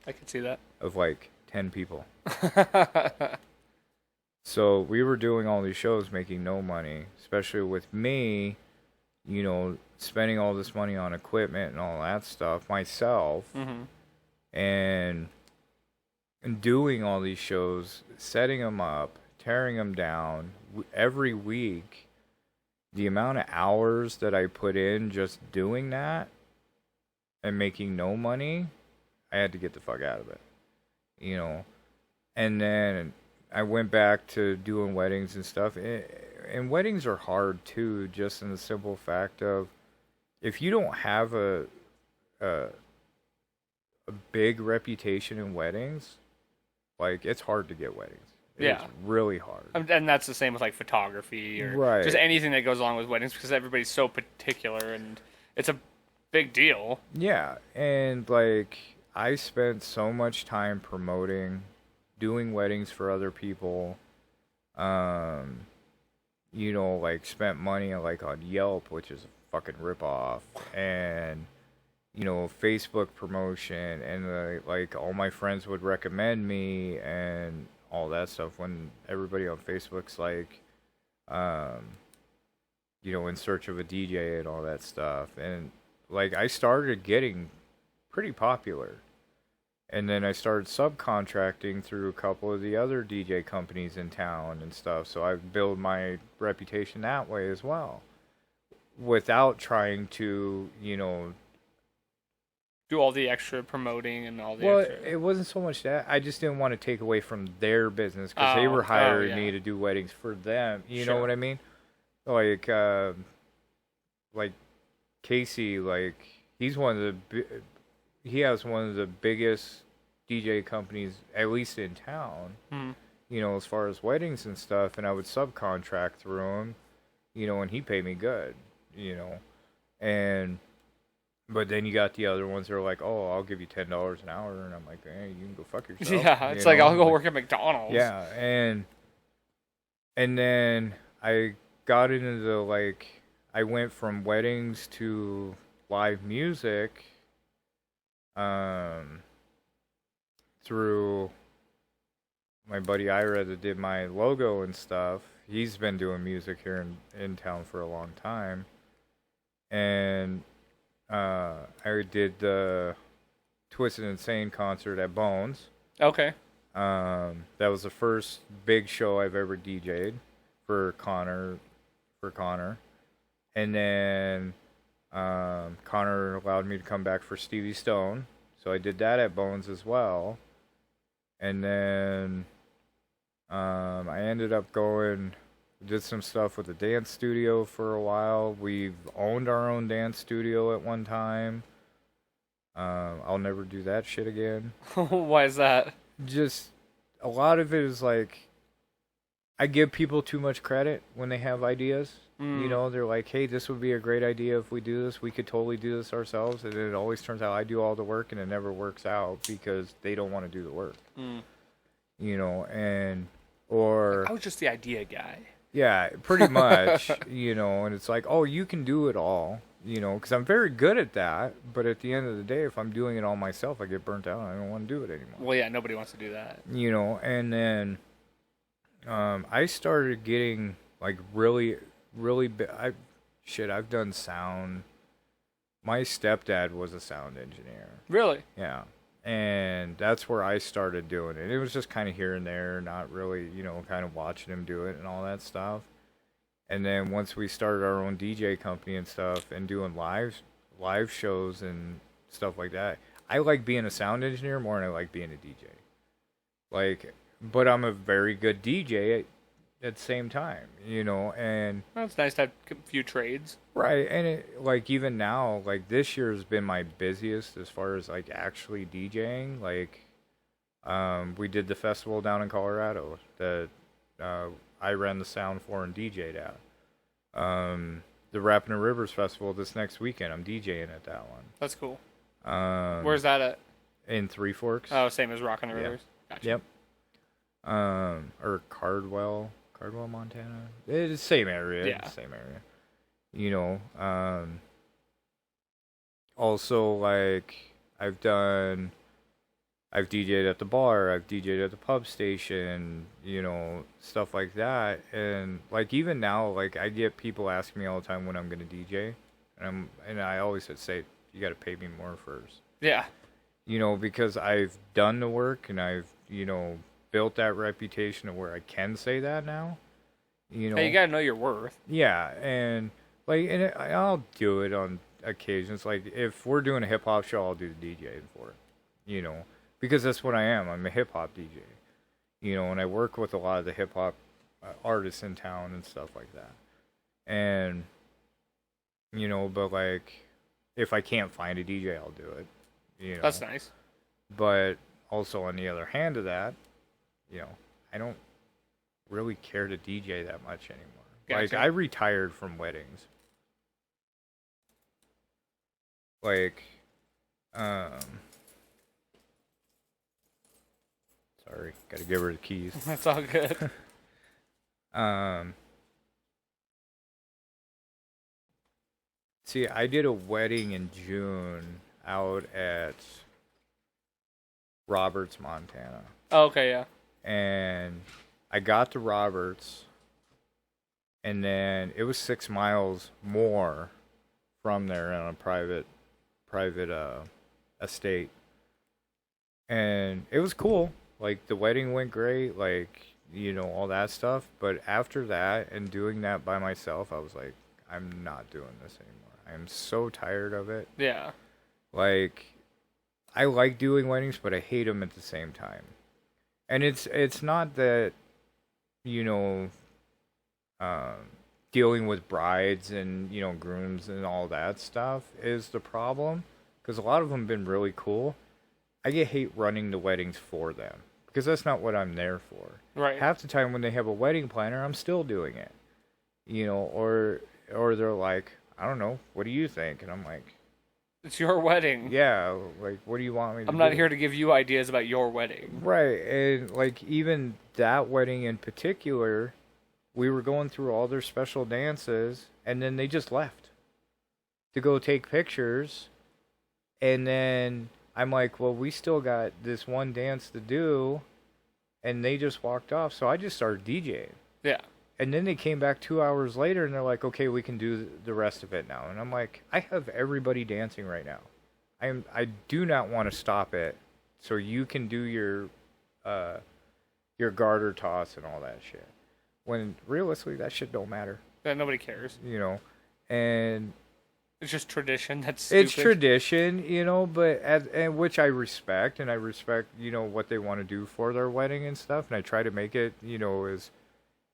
I can see that. Of like 10 people. So we were doing all these shows making no money, especially with me, you know, spending all this money on equipment and all that stuff myself, and doing all these shows, setting them up, tearing them down every week. The amount of hours that I put in just doing that and making no money, I had to get the fuck out of it, you know. And then I went back to doing weddings and stuff. And weddings are hard too, just in the simple fact of, if you don't have a big reputation in weddings, like, it's hard to get weddings. Yeah. It's really hard. And that's the same with like photography or just anything that goes along with weddings, because everybody's so particular and it's a big deal. Yeah. And like, I spent so much time promoting, doing weddings for other people. You know, like, spent money like on Yelp, which is a fucking ripoff, and you know, Facebook promotion, and like all my friends would recommend me and all that stuff, when everybody on Facebook's like, you know, in search of a DJ and all that stuff. And like, I started getting pretty popular. And then I started subcontracting through a couple of the other DJ companies in town and stuff. So I've built my reputation that way as well, without trying to, you know, do all the extra promoting and all the well, extra... it wasn't so much that. I just didn't want to take away from their business, because they were hiring me to do weddings for them. You know what I mean? Like Casey, like, he has one of the biggest DJ companies, at least in town, you know, as far as weddings and stuff, and I would subcontract through him, you know, and he paid me good, you know, but then you got the other ones that are like, oh, I'll give you $10 an hour, and I'm like, hey, you can go fuck yourself. Yeah, it's like, I'll go work at McDonald's. Yeah, and then I got into the, like, I went from weddings to live music, through my buddy Ira that did my logo and stuff. He's been doing music here in town for a long time. And I did the Twisted Insane concert at Bones. Okay. That was the first big show I've ever DJ'd for Connor. And then Connor allowed me to come back for Stevie Stone, so I did that at Bones as well. And then I ended up did some stuff with the dance studio for a while. We've owned our own dance studio at one time. I'll never do that shit again. Why is that? Just, a lot of it is like, I give people too much credit when they have ideas. Mm. You know, they're like, hey, this would be a great idea if we do this. We could totally do this ourselves. And it always turns out I do all the work and it never works out because they don't want to do the work. Mm. You know, or I was just the idea guy. yeah, pretty much, you know, and it's like, oh, you can do it all, you know, because I'm very good at that. But at the end of the day, if I'm doing it all myself, I get burnt out. I don't want to do it anymore. Well, yeah, nobody wants to do that. You know, and then I started getting like really I've done sound. My stepdad was a sound engineer. Really? Yeah. And that's where I started doing it. It was just kind of here and there, not really, you know, kind of watching him do it and all that stuff. And then once we started our own DJ company and stuff and doing live shows and stuff like that, I like being a sound engineer more than I like being a DJ. Like, but I'm a very good DJ at the same time, you know, and Well, it's nice to have a few trades. right, and it, like even now, like this year has been my busiest as far as like actually DJing. Like, we did the festival down in Colorado that I ran the sound for and DJ'd at. The Rapping the Rivers Festival this next weekend, I'm DJing at that one. That's cool. Where's Where's that at? in Three Forks. Oh, same as Rockin' the Yeah. Rivers. Gotcha. Yep. Or Cardwell, Montana. It's the same area. Yeah. It's the same area. You know, also like I've DJ'd at the bar, I've DJ'd at the pub station, you know, stuff like that. And like even now, like I get people asking me all the time when I'm gonna DJ, and I always say you got to pay me more first. Yeah. You know, because I've done the work and I've, you know, built that reputation of where I can say that now. You know, Hey, you gotta know your worth. yeah, and like, I'll do it on occasions. Like, if we're doing a hip hop show, I'll do the DJing for it. You know, because that's what I am. I'm a hip hop DJ. You know, and I work with a lot of the hip hop artists in town and stuff like that. And you know, but like, if I can't find a DJ, I'll do it. You know, That's nice. but also on the other hand of that, you know, I don't really care to DJ that much anymore. Like, Gotcha. I retired from weddings. Like, sorry, gotta give her the keys. That's all good. See, I did a wedding in June out at Roberts, Montana. Oh, okay, yeah. And I got to Roberts, and then it was 6 miles more from there on a private estate. And it was cool. Like, the wedding went great, like, you know, all that stuff. But after that and doing that by myself, I was like, I'm not doing this anymore. I am so tired of it. Yeah. Like, I like doing weddings, but I hate them at the same time. And it's not that, you know, dealing with brides and, you know, grooms and all that stuff is the problem. Because a lot of them have been really cool. I hate running the weddings for them. Because that's not what I'm there for. Right. Half the time when they have a wedding planner, I'm still doing it. You know, or they're like, I don't know, what do you think? And I'm like, It's your wedding. yeah, like, what do you want me to do? I'm not here to give you ideas about your wedding. Right, and like even that wedding in particular, we were going through all their special dances, and then they just left to go take pictures, and then I'm like, well, we still got this one dance to do, and they just walked off, so I just started DJing. Yeah. And then they came back 2 hours later, and they're like, okay, we can do the rest of it now. And I'm like, I have everybody dancing right now. I do not want to stop it so you can do your garter toss and all that shit. When realistically, that shit don't matter, That nobody cares. you know. And It's just tradition. That's stupid. it's tradition, you know, but and which I respect, and I respect, you know, what they want to do for their wedding and stuff, and I try to make it, you know, as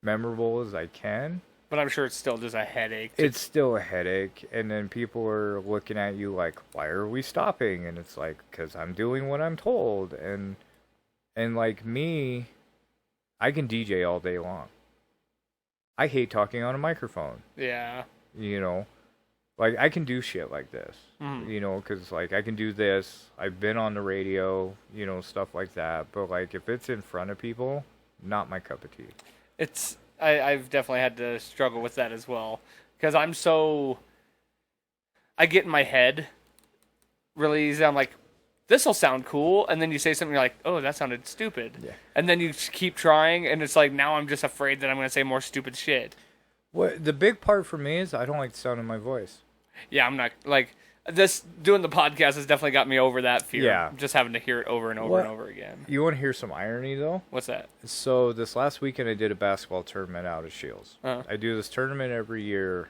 memorable as I can. But I'm sure it's still just a headache. It's still a headache, and then people are looking at you like, why are we stopping? And it's like, because I'm doing what I'm told. And like me, I can DJ all day long. I hate talking on a microphone. Yeah. You know, like I can do shit like this. Mm. You know, because like I can do this. I've been on the radio. You know, stuff like that. But like if it's in front of people, not my cup of tea. I've definitely had to struggle with that as well because I get in my head really easy. I'm like, this will sound cool, and then you say something, you're like, oh, that sounded stupid. Yeah. And then you just keep trying, and it's like, now I'm just afraid that I'm going to say more stupid shit. What the big part for me is I don't like the sound of my voice. Yeah, I'm not, like, this, doing the podcast has definitely got me over that fear. Yeah. Just having to hear it over and over and over again. You want to hear some irony, though? What's that? So this last weekend I did a basketball tournament out of Shields. Uh-huh. I do this tournament every year.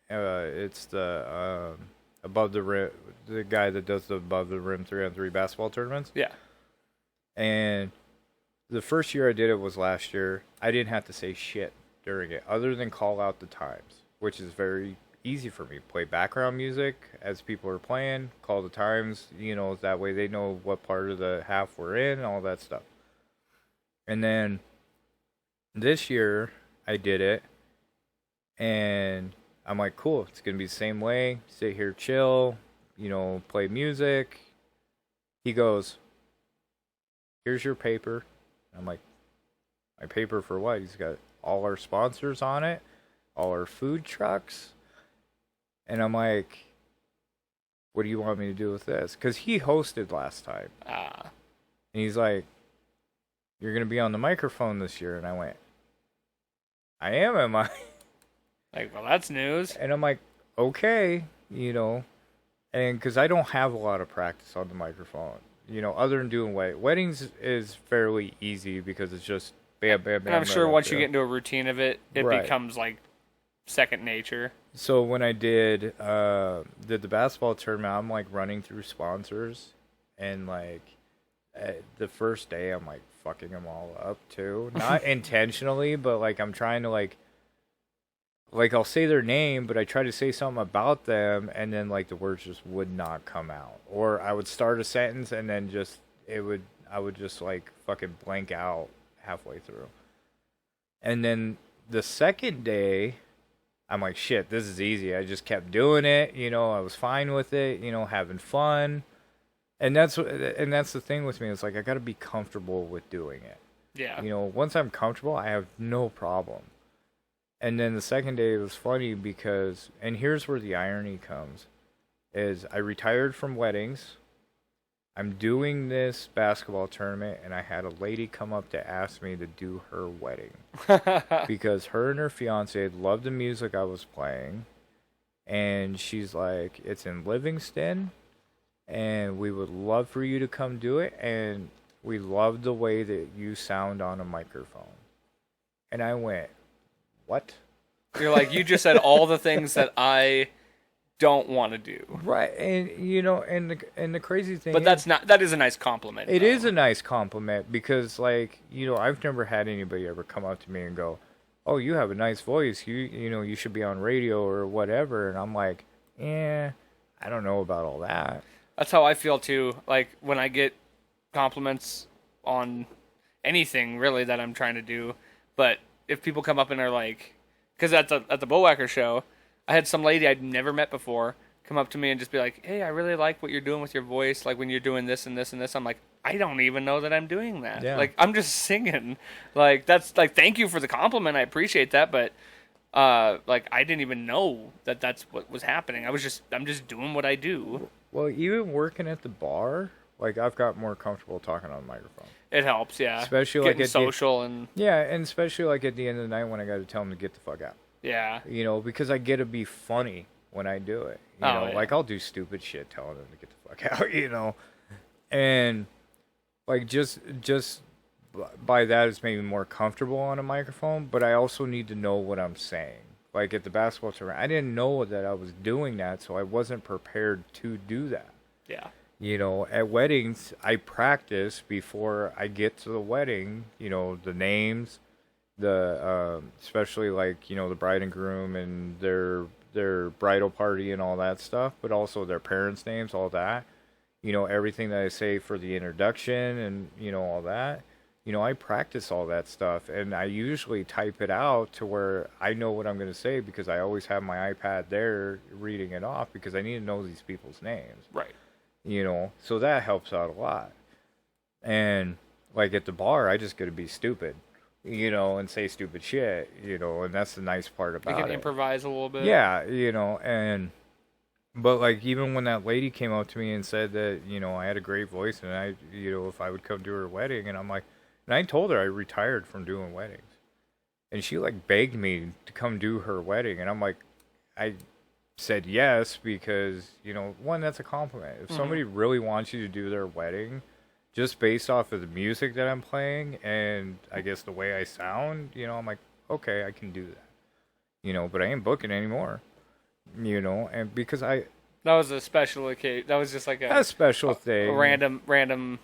It's the above the rim, the guy that does the above the rim 3-on-3 basketball tournaments. Yeah. And the first year I did it was last year. I didn't have to say shit during it other than call out the times, which is very easy for me. Play background music as people are playing, call the times, you know, that way they know what part of the half we're in, all that stuff. And then this year I did it, and I'm like, cool, it's going to be the same way. Sit here, chill, you know, play music. He goes, here's your paper. I'm like, my paper for what? He's got all our sponsors on it, all our food trucks. And I'm like, what do you want me to do with this? Because he hosted last time. Ah. And he's like, you're going to be on the microphone this year. And I went, I am I? Like, well, that's news. And I'm like, okay, you know. And because I don't have a lot of practice on the microphone, you know, other than doing weddings is fairly easy because it's just bam, bam, bam. And I'm sure right once you get into a routine of it, it Right. becomes like second nature. So when I did the basketball tournament, I'm like running through sponsors, and like the first day, I'm like fucking them all up too, not intentionally, but like I'm trying to like I'll say their name, but I try to say something about them, and then like the words just would not come out, or I would start a sentence and then I would just like fucking blank out halfway through. And then the second day, I'm like, shit, this is easy. I just kept doing it, you know, I was fine with it, you know, having fun. And that's the thing with me. It's like I got to be comfortable with doing it. Yeah. You know, once I'm comfortable, I have no problem. And then the second day, it was funny because, and here's where the irony comes, is I retired from weddings. I'm doing this basketball tournament, and I had a lady come up to ask me to do her wedding. Because her and her fiance loved the music I was playing. And she's like, it's in Livingston, and we would love for you to come do it, and we love the way that you sound on a microphone. And I went, what? You're like, you just said all the things that I don't want to do. Right, and you know, and the crazy thing But that is a nice compliment. It is a nice compliment because, like, you know, I've never had anybody ever come up to me and go, oh, you have a nice voice, you know, you should be on radio or whatever. And I'm like, I don't know about all that. That's how I feel too. Like when I get compliments on anything really that I'm trying to do, but if people come up and are like, because at the Bullwhackers show, I had some lady I'd never met before come up to me and just be like, hey, I really like what you're doing with your voice. Like when you're doing this and this and this, I'm like, I don't even know that I'm doing that. Yeah. Like I'm just singing. Like that's like, thank you for the compliment. I appreciate that. But like I didn't even know that that's what was happening. I'm just doing what I do. Well, even working at the bar, like I've got more comfortable talking on the microphone. It helps, yeah. Especially getting like at social and and especially like at the end of the night when I got to tell them to get the fuck out. yeah. You know, because I get to be funny when I do it. You know, yeah. like I'll do stupid shit telling them to get the fuck out, you know. And like just by that it's made me more comfortable on a microphone, but I also need to know what I'm saying. Like at the basketball tournament, I didn't know that I was doing that, so I wasn't prepared to do that. Yeah. You know, at weddings, I practice before I get to the wedding, you know, the names, the especially like, you know, the bride and groom and their bridal party and all that stuff, but also their parents' names, all that. You know, everything that I say for the introduction and, you know, all that. I practice all that stuff, and I usually type it out to where I know what I'm going to say because I always have my iPad there reading it off because I need to know these people's names. Right. So that helps out a lot. And like at the bar, I just got to be stupid, and say stupid shit, and that's the nice part about it. You can improvise a little bit. Yeah, but like even when that lady came up to me and said that, I had a great voice and I, if I would come to her wedding, and I told her I retired from doing weddings. And she like begged me to come do her wedding, and I'm like, I said yes because, one, that's a compliment. If somebody really wants you to do their wedding just based off of the music that I'm playing and I guess the way I sound, I'm like, okay, I can do that. But I ain't booking anymore. And because that was a special occasion. That was just like a special thing. A random.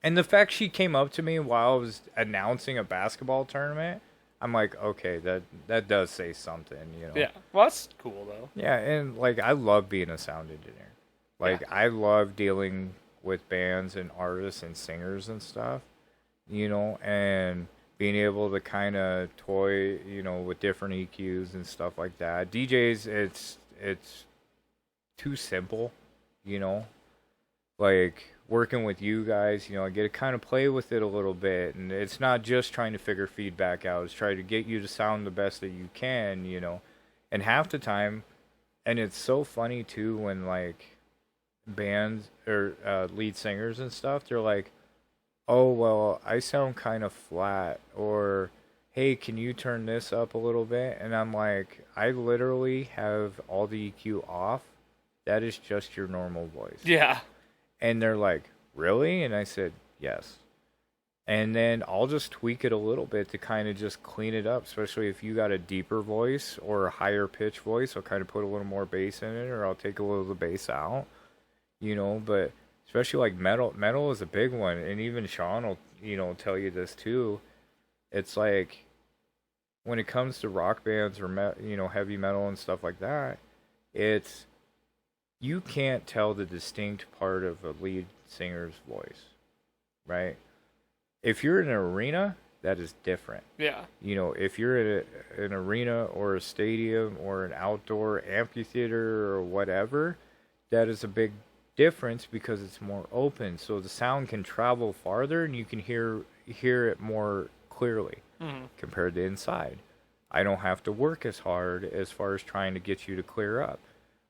And the fact she came up to me while I was announcing a basketball tournament, I'm like, okay, that does say something, Yeah. Well, that's cool though. Yeah, and like I love being a sound engineer. Like I love dealing with bands and artists and singers and stuff, and being able to kind of toy, with different EQs and stuff like that. DJs, it's too simple, like working with you guys, I get to kind of play with it a little bit, and it's not just trying to figure feedback out, it's trying to get you to sound the best that you can, and half the time, and it's so funny too when like bands or lead singers and stuff, they're like, oh, well, I sound kind of flat, or hey, can you turn this up a little bit? And I'm like, I literally have all the EQ off. That is just your normal voice. Yeah. And they're like, really? And I said, yes. And then I'll just tweak it a little bit to kind of just clean it up, especially if you got a deeper voice or a higher pitch voice. I'll kind of put a little more bass in it, or I'll take a little of the bass out, but especially like metal. Metal is a big one. And even Sean will, tell you this too. It's like when it comes to rock bands or, heavy metal and stuff like that, you can't tell the distinct part of a lead singer's voice, right? If you're in an arena, that is different. Yeah. If you're at an arena or a stadium or an outdoor amphitheater or whatever, that is a big difference because it's more open. So the sound can travel farther and you can hear it more clearly compared to inside. I don't have to work as hard as far as trying to get you to clear up.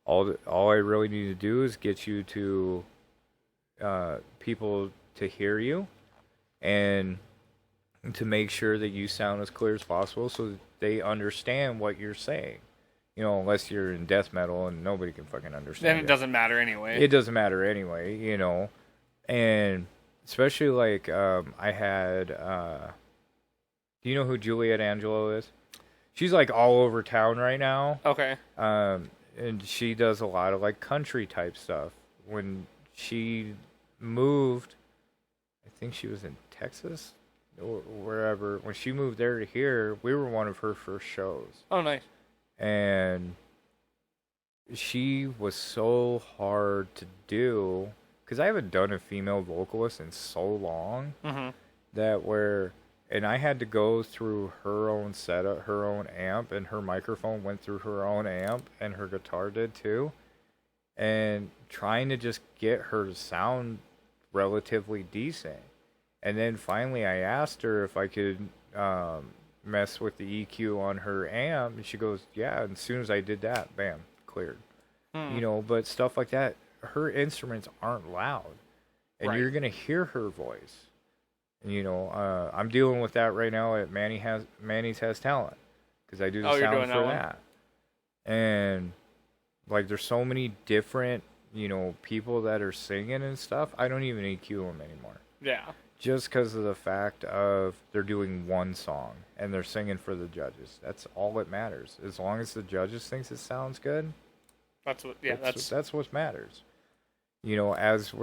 All I really need to do is get you to people to hear you and to make sure that you sound as clear as possible so that they understand what you're saying. Unless you're in death metal and nobody can fucking understand. Then it doesn't matter anyway. It doesn't matter anyway, And especially like I had do you know who Juliet Angelo is? She's like all over town right now. Okay. And she does a lot of like country type stuff. When she moved, I think she was in Texas or wherever. When she moved there to here, we were one of her first shows. Oh, nice. And she was so hard to do because I haven't done a female vocalist in so long and I had to go through her own setup, her own amp, and her microphone went through her own amp, and her guitar did too. And trying to just get her to sound relatively decent. And then finally I asked her if I could mess with the EQ on her amp, and she goes, yeah, and as soon as I did that, bam, cleared. But stuff like that, her instruments aren't loud. And you're going to hear her voice. I'm dealing with that right now at Manny's Has Talent because I do the sound for that. And like, there's so many different, people that are singing and stuff. I don't even EQ them anymore. Yeah. Just because of the fact of they're doing one song and they're singing for the judges. That's all that matters. As long as the judges thinks it sounds good. That's what matters. As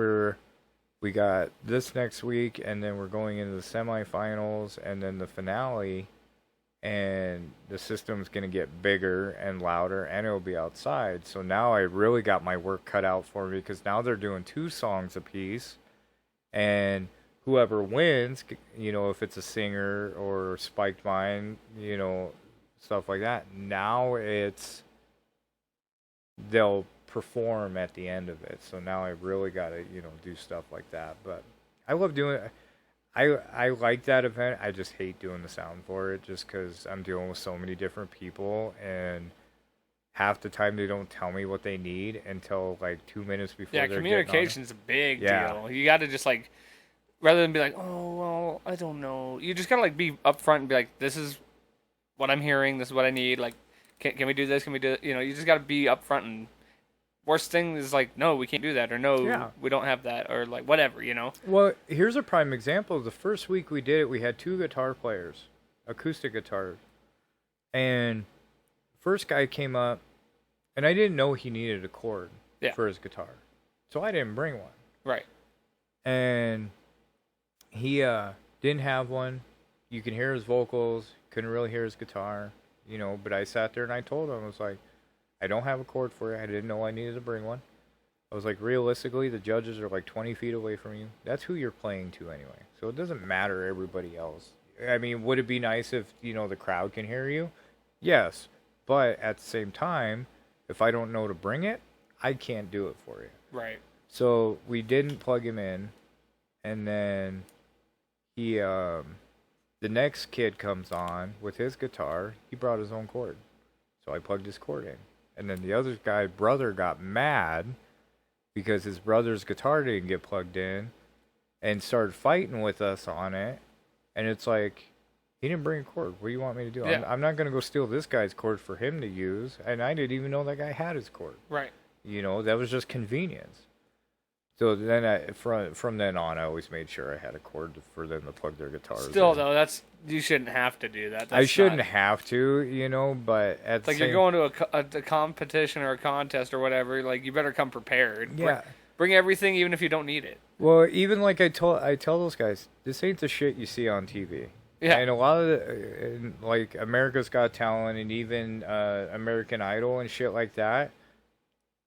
we got this next week, and then we're going into the semifinals, and then the finale, and the system's going to get bigger and louder, and it'll be outside. So now I really got my work cut out for me, because now they're doing 2 songs apiece, and whoever wins, if it's a singer or spiked mine, stuff like that. Now they'll perform at the end of it. So now I really got to, do stuff like that. But I love doing it. I like that event. I just hate doing the sound for it just because I'm dealing with so many different people, and half the time they don't tell me what they need until like 2 minutes before. Yeah, they're communication's a big deal. You got to just like, rather than be like, oh well, I don't know. You just gotta like be upfront and be like, this is what I'm hearing. This is what I need. Like, can we do this? Can we do it? You just gotta be upfront. And worst thing is like, no, we can't do that, or no, we don't have that, or like whatever. Well, here's a prime example. The first week we did it, we had 2 guitar players, acoustic guitars, and first guy came up, and I didn't know he needed a cord for his guitar, so I didn't bring one. Right. And he didn't have one. You can hear his vocals, couldn't really hear his guitar, but I sat there and I told him, I was like, I don't have a cord for you. I didn't know I needed to bring one. I was like, realistically, the judges are like 20 feet away from you. That's who you're playing to anyway. So it doesn't matter everybody else. I mean, would it be nice if, the crowd can hear you? Yes. But at the same time, if I don't know to bring it, I can't do it for you. Right. So we didn't plug him in. And then the next kid comes on with his guitar. He brought his own cord. So I plugged his cord in. And then the other guy's brother got mad because his brother's guitar didn't get plugged in and started fighting with us on it. And it's like, he didn't bring a cord. What do you want me to do? Yeah. I'm not going to go steal this guy's cord for him to use. And I didn't even know that guy had his cord. Right. That was just convenience. So then from then on, I always made sure I had a cord for them to plug their guitars Still, in. though, you shouldn't have to do that. I shouldn't have to, but at the like same... you're going to a competition or a contest or whatever. Like, you better come prepared. Yeah. Bring everything, even if you don't need it. Well, even like I tell those guys, this ain't the shit you see on TV. Yeah. And a lot of like America's Got Talent and even American Idol and shit like that,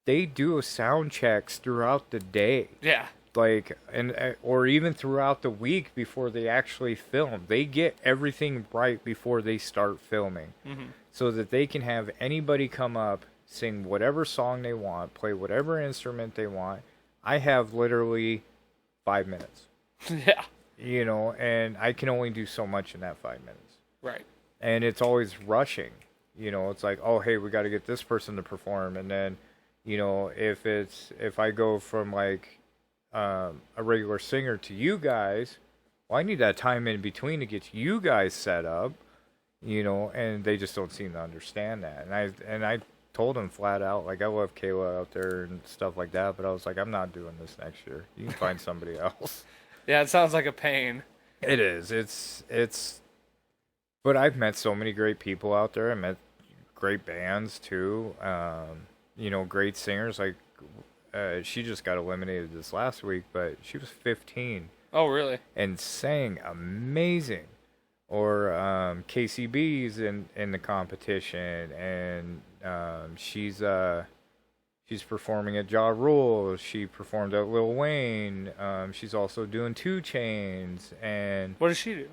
they do sound checks throughout the day. Yeah. Like, or even throughout the week before they actually film. They get everything right before they start filming. Mm-hmm. So that they can have anybody come up, sing whatever song they want, play whatever instrument they want. I have literally 5 minutes. Yeah. And I can only do so much in that 5 minutes. Right. And it's always rushing. It's like, oh, hey, we got to get this person to perform. And then, if I go from like a regular singer to you guys, well, I need that time in between to get you guys set up, and they just don't seem to understand that. And I told them flat out, like, I love Kayla out there and stuff like that, but I was like, I'm not doing this next year. You can find somebody else. Yeah, it sounds like a pain. It is. It's. But I've met so many great people out there. I met great bands too. Great singers. Like, she just got eliminated this last week, but she was 15. Oh, really? And sang amazing. Or KCB's in the competition, and she's performing at Ja Rule. She performed at Lil Wayne. She's also doing 2 Chainz. And what does she do?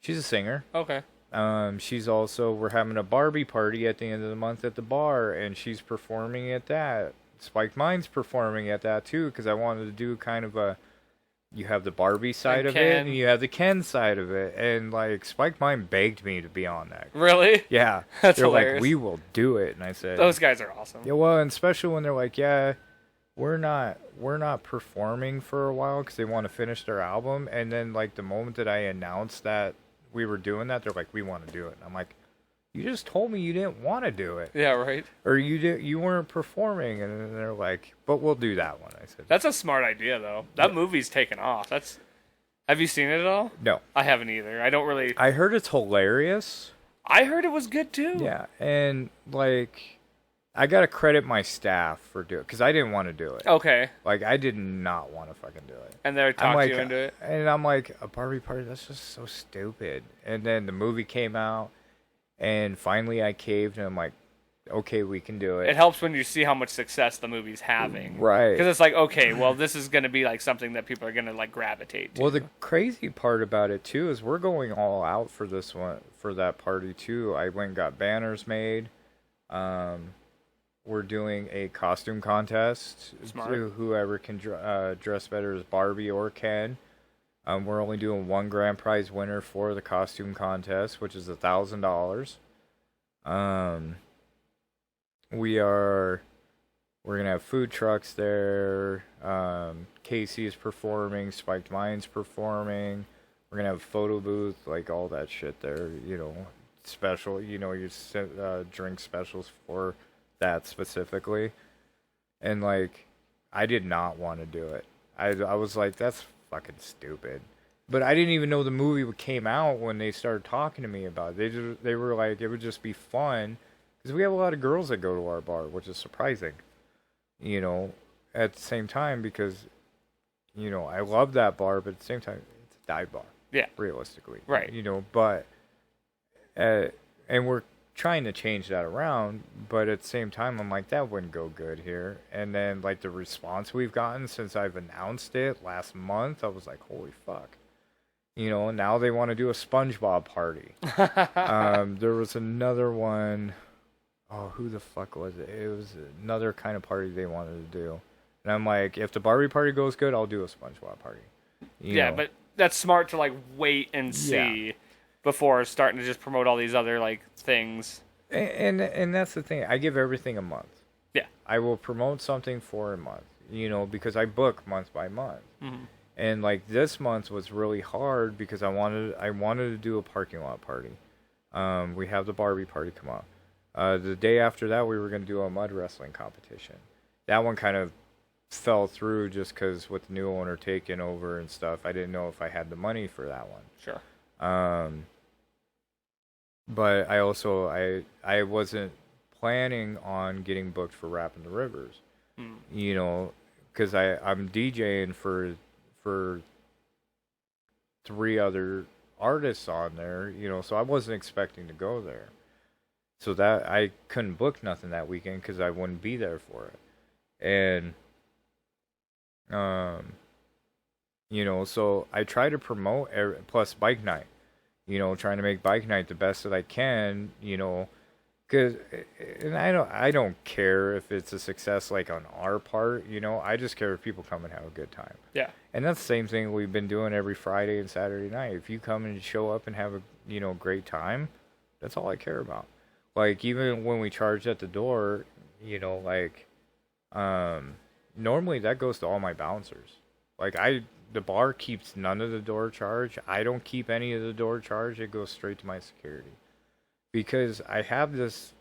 She's a singer. Okay. We're having a Barbie party at the end of the month at the bar, and she's performing at that. Spike Mind's performing at that too, because I wanted to do kind of you have the Barbie side of it, and you have the Ken side of it, and like Spike Mind begged me to be on that. Really? Yeah. That's they're hilarious. like, we will do it, and I said, those guys are awesome. Yeah, well, and especially when they're like, yeah, we're not performing for a while because they want to finish their album, and then like the moment that I announced that we were doing that, they're like, we want to do it. And I'm like, you just told me you didn't want to do it. Yeah, right. Or you weren't performing, and then they're like, but we'll do that one. I said, that's a smart idea though. That movie's taken off. Have you seen it at all? No, I haven't either. I don't really. I heard it's hilarious. I heard it was good too. Yeah, and like, I gotta credit my staff for doing it because I didn't want to do it. Okay. Like, I did not want to fucking do it. And they talked you into it. And I'm like, a Barbie party? That's just so stupid. And then the movie came out, and finally I caved, and I'm like, okay, we can do it. It helps when you see how much success the movie's having. Right. Because it's like, okay, well, this is going to be like something that people are going to like gravitate to. Well, the crazy part about it too is we're going all out for this one, for that party too. I went and got banners made. We're doing a costume contest. Smart. To whoever can dress better as Barbie or Ken. We're only doing one grand prize winner for the costume contest, which is $1,000. We're gonna have food trucks there. Casey is performing. Spiked Mind's performing. We're gonna have a photo booth, like all that shit there. You know, special. You know, your drink specials for that specifically. And like, I did not want to do it. I was like, that's fucking stupid. But I didn't even know the movie came out when they started talking to me about it. They were like, it would just be fun. Because we have a lot of girls that go to our bar, which is surprising. You know, at the same time, because, you know, I love that bar, but at the same time, it's a dive bar. Yeah. Realistically. Right. You know, but, and we're trying to change that around, but at the same time, I'm like, that wouldn't go good here. And then, like, the response we've gotten since I've announced it last month, I was like, holy fuck. You know, now they want to do a SpongeBob party. There was another one. Oh, who the fuck was it? It was another kind of party they wanted to do. And I'm like, if the Barbie party goes good, I'll do a SpongeBob party. You know? But that's smart to like wait and see before starting to just promote all these other like things. And that's the thing. I give everything a month. Yeah. I will promote something for a month, you know, because I book month by month. Mm-hmm. And like this month was really hard because I wanted to do a parking lot party. We have the Barbie party come up. The day after that, we were going to do a mud wrestling competition. That one kind of fell through just because with the new owner taking over and stuff, I didn't know if I had the money for that one. Sure. But I also, I wasn't planning on getting booked for Rapping the Rivers. You know, because I'm DJing for 3 other artists on there, you know, so I wasn't expecting to go there. So that I couldn't book nothing that weekend because I wouldn't be there for it. And, you know, so I try to promote, plus Bike Night, you know, trying to make Bike Night the best that I can, you know, because, and I don't care if it's a success like on our part, you know, I just care if people come and have a good time. Yeah. And that's the same thing we've been doing every Friday and Saturday night. If you come and show up and have a, you know, great time, that's all I care about. Like, even when we charge at the door, you know, like, normally that goes to all my bouncers. Like, the bar keeps none of the door charge. I don't keep any of the door charge. It goes straight to my security. Because I have this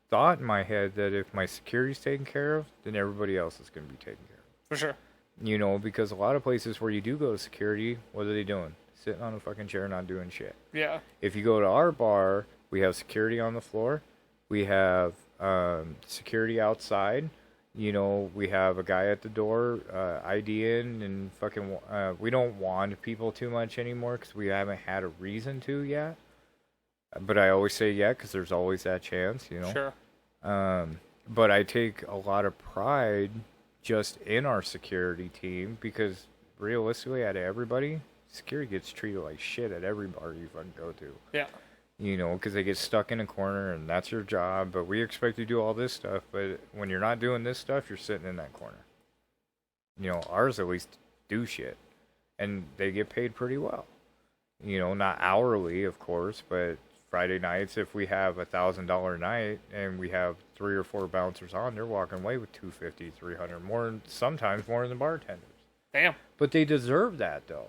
thought in my head that if my security's taken care of, then everybody else is going to be taken care of. For sure. You know, because a lot of places where you do go to security, what are they doing? Sitting on a fucking chair not doing shit. Yeah. If you go to our bar, we have security on the floor. We have security outside. You know, we have a guy at the door IDing and fucking... we don't wand people too much anymore because we haven't had a reason to yet. But I always say yeah because there's always that chance, you know. Sure. But I take a lot of pride just in our security team because realistically, out of everybody, security gets treated like shit at every bar you fucking go to. Yeah. You know, because they get stuck in a corner and that's your job. But we expect you to do all this stuff. But when you're not doing this stuff, you're sitting in that corner. You know, ours at least do shit. And they get paid pretty well. You know, not hourly, of course, but Friday nights, if we have $1,000 night and we have 3 or 4 bouncers on, they're walking away with $250, $300, more, sometimes more than the bartenders. Damn. But they deserve that, though.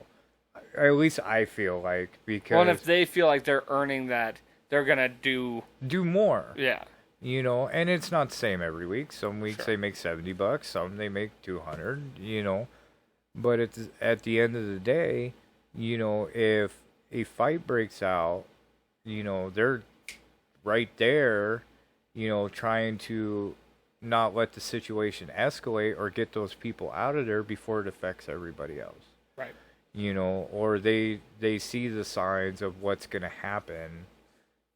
Or at least I feel like, because... Well, and if they feel like they're earning that, they're going to do more. Yeah. You know, and it's not the same every week. Some weeks Sure. they make $70, some they make $200, you know. But at the end of the day, you know, if a fight breaks out, you know, they're right there, you know, trying to not let the situation escalate or get those people out of there before it affects everybody else. Right. You know, or they see the signs of what's going to happen,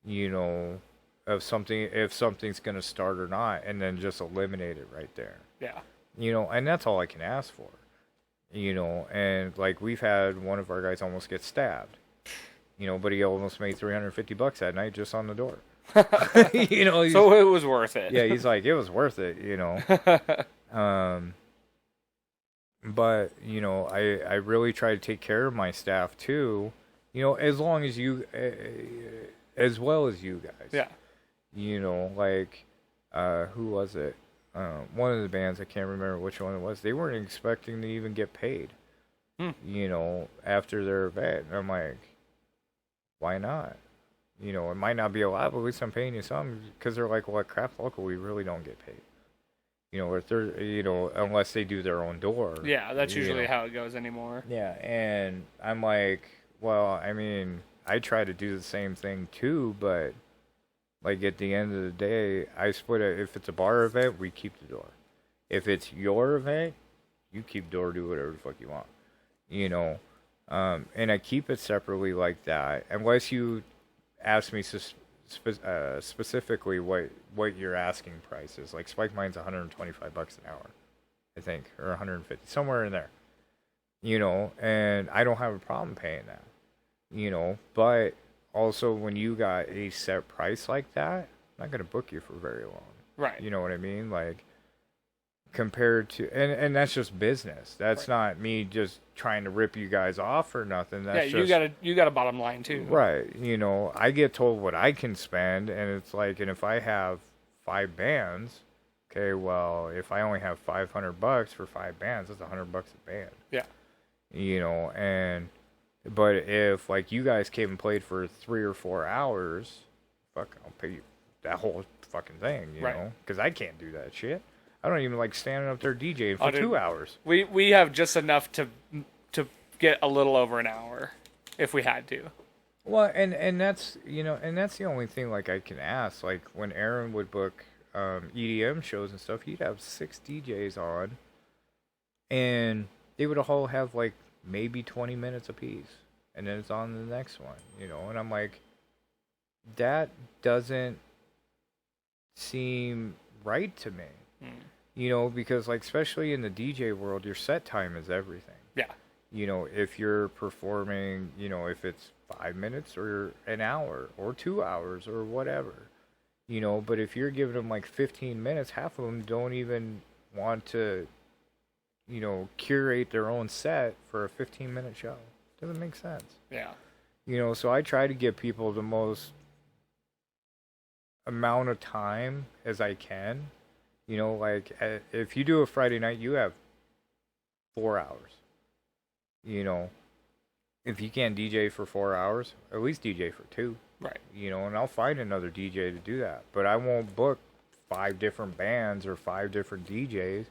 you know, of something, if something's going to start or not, and then just eliminate it right there. Yeah. And that's all I can ask for. And like we've had one of our guys almost get stabbed. But he almost made $350 that night just on the door. So it was worth it. Yeah, he's like, it was worth it, But, I really try to take care of my staff too, as long as as well as you guys. Yeah. Who was it? One of the bands, I can't remember which one it was, they weren't expecting to even get paid, after their event. And I'm like, why not? It might not be a lot, but at least I'm paying you some, because they're like, well, at Craft Local, we really don't get paid. If they're, unless they do their own door. Yeah, that's usually how it goes anymore. Yeah, and I'm like, well, I mean, I try to do the same thing too, but like at the end of the day, I split it. If it's a bar event, we keep the door. If it's your event, you keep the door, do whatever the fuck you want. And I keep it separately like that, unless you ask me specifically what your asking price is. Like Spike Mine's $125 an hour, I think, or 150, somewhere in there. And I don't have a problem paying that. But also when you got a set price like that, I'm not gonna book you for very long. Right. You know what I mean? Like compared to, and that's just business. That's not me just trying to rip you guys off or nothing. That's you got a bottom line too. Right. I get told what I can spend, and it's like, and if I have 5 bands, okay, well, if I only have $500 for 5 bands, that's $100 a band. Yeah. But if like you guys came and played for 3 or 4 hours, fuck, I'll pay you that whole fucking thing, know, because I can't do that shit. I don't even like standing up there DJing for 2 hours. We have just enough to get a little over an hour if we had to. Well, and that's and that's the only thing like I can ask. Like when Aaron would book EDM shows and stuff, he'd have 6 DJs on, and they would all have like maybe 20 minutes apiece, and then it's on the next one. And I'm like, that doesn't seem right to me. Because like especially in the DJ world, your set time is everything. Yeah. If you're performing, if it's 5 minutes or an hour or 2 hours or whatever, but if you're giving them like 15 minutes, half of them don't even want to, curate their own set for a 15-minute show. Doesn't make sense. Yeah. So I try to give people the most amount of time as I can. Like if you do a Friday night, you have 4 hours. If you can't DJ for 4 hours, at least DJ for 2. Right. And I'll find another DJ to do that. But I won't book 5 different bands or 5 different DJs,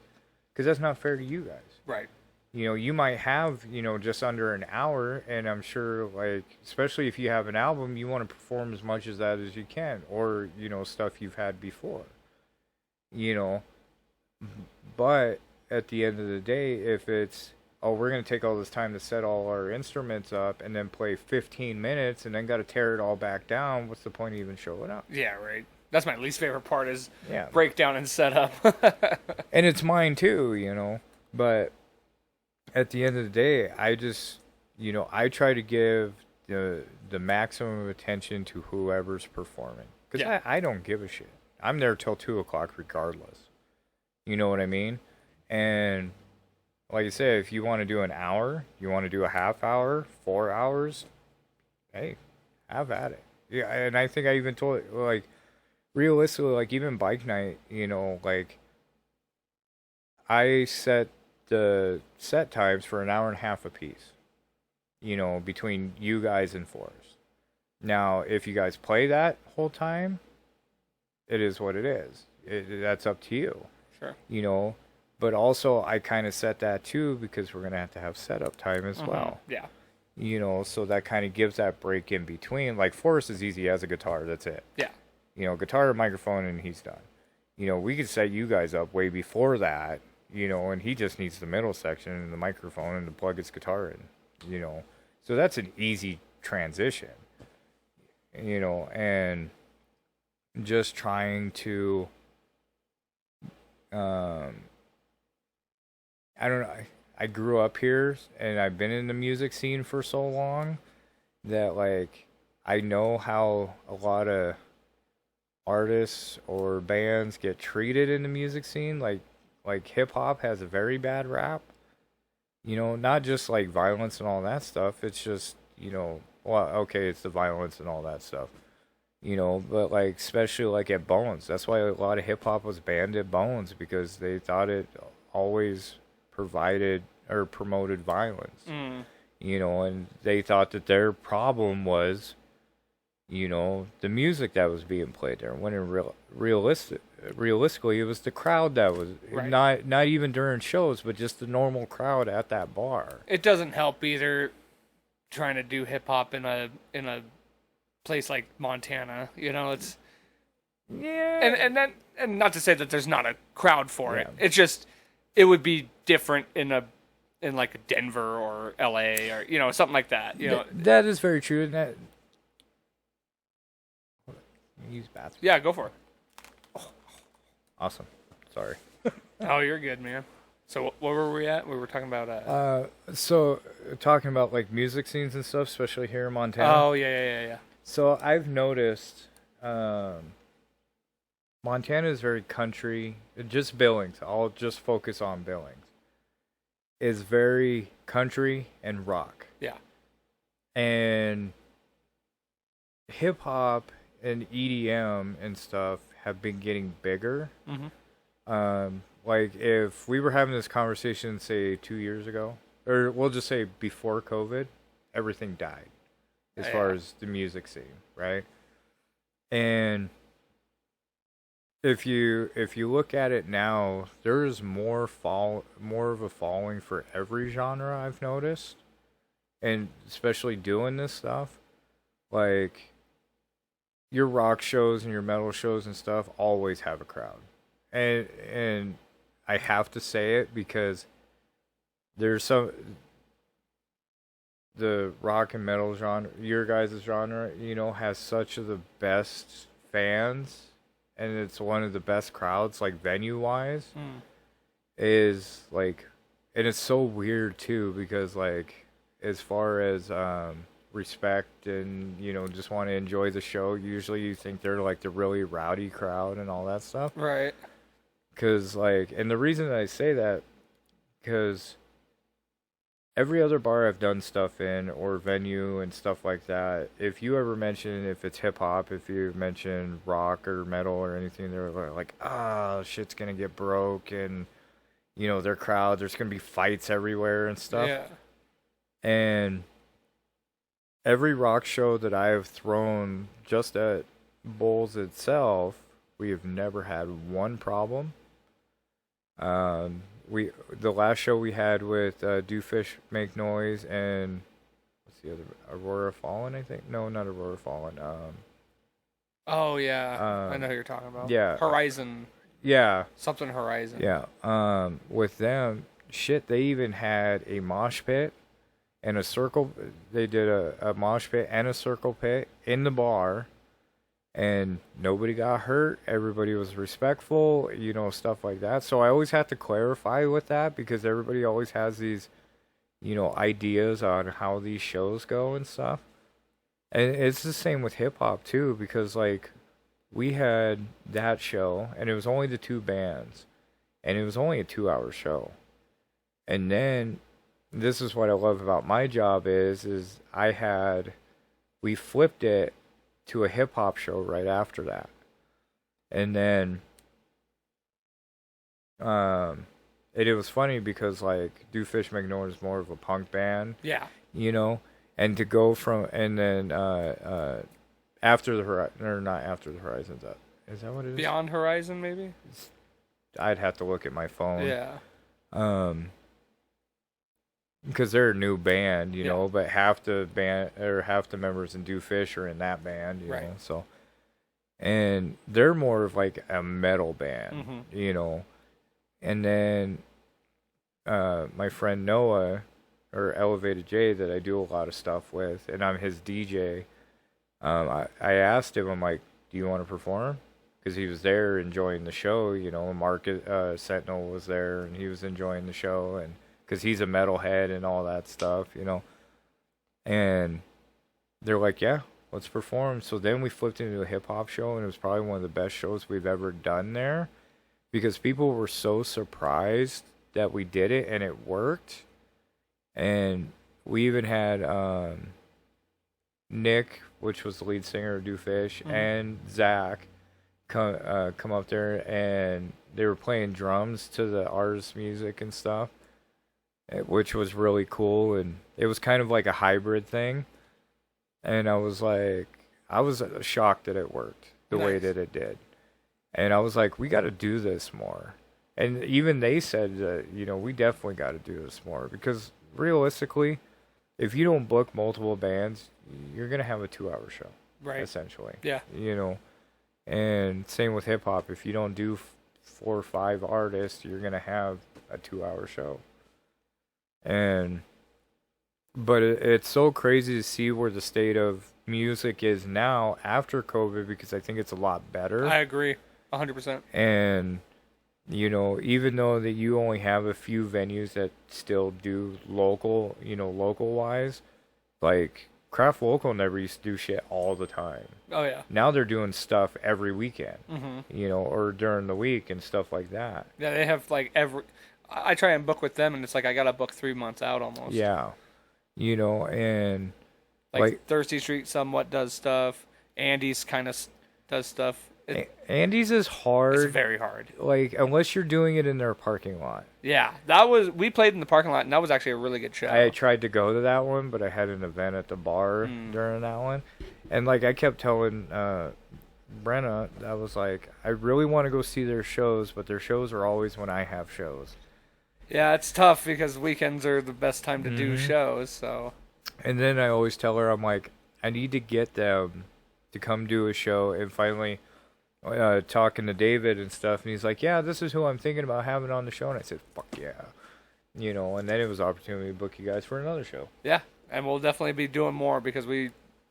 because that's not fair to you guys. Right. You might have, just under an hour, and I'm sure, like, especially if you have an album, you want to perform as much of that as you can, or, stuff you've had before. But at the end of the day, if it's, oh, we're going to take all this time to set all our instruments up and then play 15 minutes and then got to tear it all back down, what's the point of even showing up? Yeah, right. That's my least favorite part is Yeah. breakdown and setup. And it's mine too, but at the end of the day, I just, I try to give the maximum of attention to whoever's performing. Because I don't give a shit. I'm there till 2 o'clock regardless. You know what I mean? And like I said, if you want to do an hour, you want to do a half hour, 4 hours, hey, have at it. Yeah, and I think I even told it, like, realistically, like, even bike night, like, I set the set times for an hour and a half apiece, between you guys and Forrest. Now, if you guys play that whole time, it is what it is. That's up to you. Sure. But also I kind of set that too because we're going to have setup time as well. Yeah. So that kind of gives that break in between. Like Forrest is easy as a guitar. That's it. Yeah. Guitar, microphone, and he's done. We could set you guys up way before that, and he just needs the middle section and the microphone and to plug his guitar in, So that's an easy transition, and just trying to, I don't know. I grew up here and I've been in the music scene for so long that like I know how a lot of artists or bands get treated in the music scene. Like hip hop has a very bad rap. You know, not just like violence and all that stuff. It's just, you know, well, okay, it's the violence and all that stuff. You know, but like especially like at Bones. That's why a lot of hip hop was banned at Bones, because they thought it always provided or promoted violence. You know, and they thought that their problem was, you know, the music that was being played there. When in realistically, it was the crowd that was not even during shows, but just the normal crowd at that bar. It doesn't help either trying to do hip hop in a place like Montana. You know, it's and not to say that there's not a crowd for it. It's just it would be different in like Denver or LA or, you know, something like that. You know, that is very true. And that use bathroom. Yeah, go for it. Awesome. Sorry. Oh, you're good, man. So where were we at? We were talking about so talking about like music scenes and stuff, especially here in Montana. Oh, yeah. So I've noticed Montana is very country. Just Billings. I'll just focus on Billings. Is very country and rock. Yeah. And hip hop and EDM and stuff have been getting bigger. Like if we were having this conversation, say 2 years ago, or we'll just say before COVID, everything died as far as the music scene, right? And if you look at it now, there is more of a following for every genre, I've noticed, and especially doing this stuff, like your rock shows and your metal shows and stuff always have a crowd, and I have to say it because there's the rock and metal genre, your guys' genre, you know, has such of the best fans. And it's one of the best crowds, like venue-wise, is like, and it's so weird too, because like, as far as respect and, you know, just want to enjoy the show, usually you think they're like the really rowdy crowd and all that stuff. Right. Because like, and the reason that I say that, because every other bar I've done stuff in, or venue and stuff like that, if you ever mention, if it's hip-hop, if you mention rock or metal or anything, they're like, shit's gonna get broke, and, you know, their crowd, there's gonna be fights everywhere and stuff. Yeah. And every rock show that I have thrown just at Bulls itself, we have never had one problem. The last show we had with Do Fish Make Noise and what's the other, Aurora Fallen, I think? No, not Aurora Fallen. Oh yeah, I know who you're talking about. Yeah, Horizon. Yeah, something Horizon. Yeah. With them, shit, they even had a mosh pit and a circle. They did a mosh pit and a circle pit in the bar. And nobody got hurt. Everybody was respectful, you know, stuff like that. So I always have to clarify with that, because everybody always has these, you know, ideas on how these shows go and stuff. And it's the same with hip hop too, because like we had that show and it was only the two bands and it was only a 2-hour show. And then this is what I love about my job is we flipped it to a hip hop show right after that. And then it was funny because like Do Fish Make Noise is more of a punk band. Yeah. You know, and to go from, and then After the Horizon, or not After the Horizon, is that what it is? Beyond Horizon, maybe? I'd have to look at my phone. Yeah. Because they're a new band, you know, but half the members in Do Fish are in that band, you know, so. And they're more of like a metal band, you know. And then my friend Noah, or Elevated J, that I do a lot of stuff with, and I'm his DJ, I asked him, I'm like, do you want to perform? Because he was there enjoying the show, you know. Market Sentinel was there, and he was enjoying the show, and because he's a metalhead and all that stuff, you know. And they're like, yeah, let's perform. So then we flipped into a hip-hop show, and it was probably one of the best shows we've ever done there, because people were so surprised that we did it, and it worked. And we even had Nick, which was the lead singer of Doofish, and Zach come up there, and they were playing drums to the artist's music and stuff, which was really cool. And it was kind of like a hybrid thing. And I was shocked that it worked the way that it did. And I was like, we got to do this more. And even they said that, you know, we definitely got to do this more, because realistically, if you don't book multiple bands, you're going to have a 2-hour show. Right. Essentially. Yeah. You know, and same with hip hop. If you don't do 4 or 5 artists, you're going to have a 2-hour show. But it's so crazy to see where the state of music is now after COVID, because I think it's a lot better. I agree. 100%. And, you know, even though that you only have a few venues that still do local, you know, local-wise, like, Craft Local never used to do shit all the time. Oh, yeah. Now they're doing stuff every weekend, you know, or during the week and stuff like that. Yeah, they have, like, I try and book with them, and it's like I got to book 3 months out almost. Yeah. You know, and... Like Thirsty Street somewhat does stuff. Andy's kind of does stuff. Andy's is hard. It's very hard. Like, unless you're doing it in their parking lot. Yeah, we played in the parking lot, and that was actually a really good show. I tried to go to that one, but I had an event at the bar during that one. And, like, I kept telling Brenna, I was like, I really want to go see their shows, but their shows are always when I have shows. Yeah, it's tough because weekends are the best time to do shows, so... And then I always tell her, I'm like, I need to get them to come do a show. And finally, talking to David and stuff, and he's like, yeah, this is who I'm thinking about having on the show. And I said, fuck yeah. You know, and then it was an opportunity to book you guys for another show. Yeah, and we'll definitely be doing more because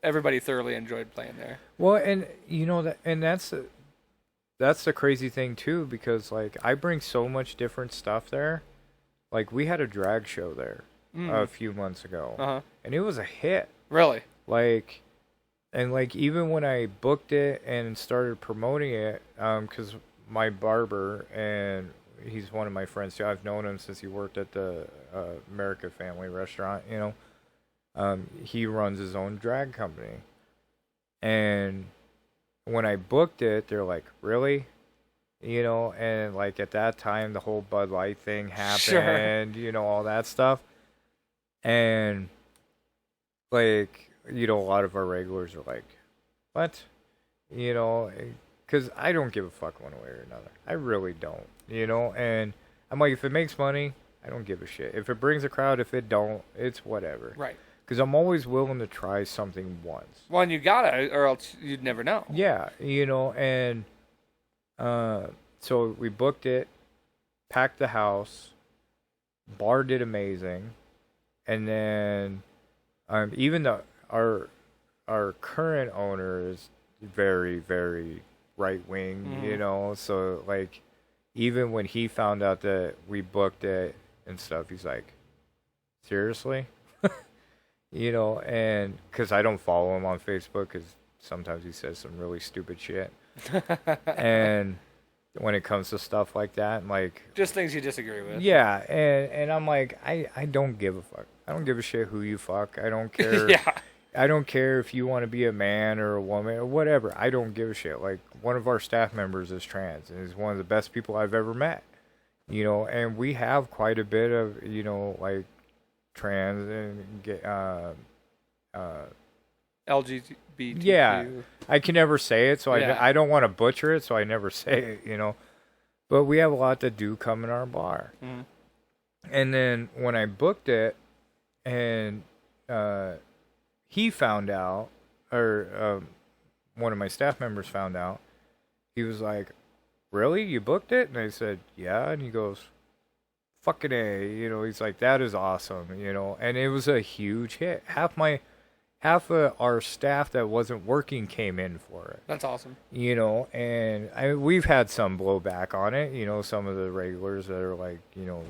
everybody thoroughly enjoyed playing there. Well, and, you know, that's the crazy thing, too, because, like, I bring so much different stuff there. Like, we had a drag show there. A few months ago, and it was a hit. Really? Like, and like even when I booked it and started promoting it, because my barber, and he's one of my friends too. I've known him since he worked at the America Family Restaurant. You know, he runs his own drag company, and when I booked it, they're like, "Really?" You know, and like at that time, the whole Bud Light thing happened. You know, all that stuff. And, like, you know, a lot of our regulars are like, what? You know, because I don't give a fuck one way or another. I really don't, you know? And I'm like, if it makes money, I don't give a shit. If it brings a crowd, if it don't, it's whatever. Right. Because I'm always willing to try something once. Well, and you gotta, or else you'd never know. Yeah, you know, and so we booked it, packed the house, bar did amazing. And then, even though our current owner is very, very right wing, you know, so like, even when he found out that we booked it and stuff, he's like, seriously, you know, and because I don't follow him on Facebook because sometimes he says some really stupid shit, and when it comes to stuff like that, like just things you disagree with. Yeah, and I'm like, I don't give a fuck. I don't give a shit who you fuck. I don't care. Yeah. I don't care if you want to be a man or a woman or whatever. I don't give a shit. Like, one of our staff members is trans and is one of the best people I've ever met. You know, and we have quite a bit of, you know, like trans and LGBT. Yeah, I can never say it, so I don't want to butcher it, so I never say it, you know. But we have a lot to do come in our bar. And then when I booked it, and he found out, or one of my staff members found out, he was like, really? You booked it? And I said, yeah. And he goes, fucking A. You know, he's like, that is awesome, you know. And it was a huge hit. half of our staff that wasn't working came in for it. That's awesome. You know, and we've had some blowback on it. You know, some of the regulars that are like, you know,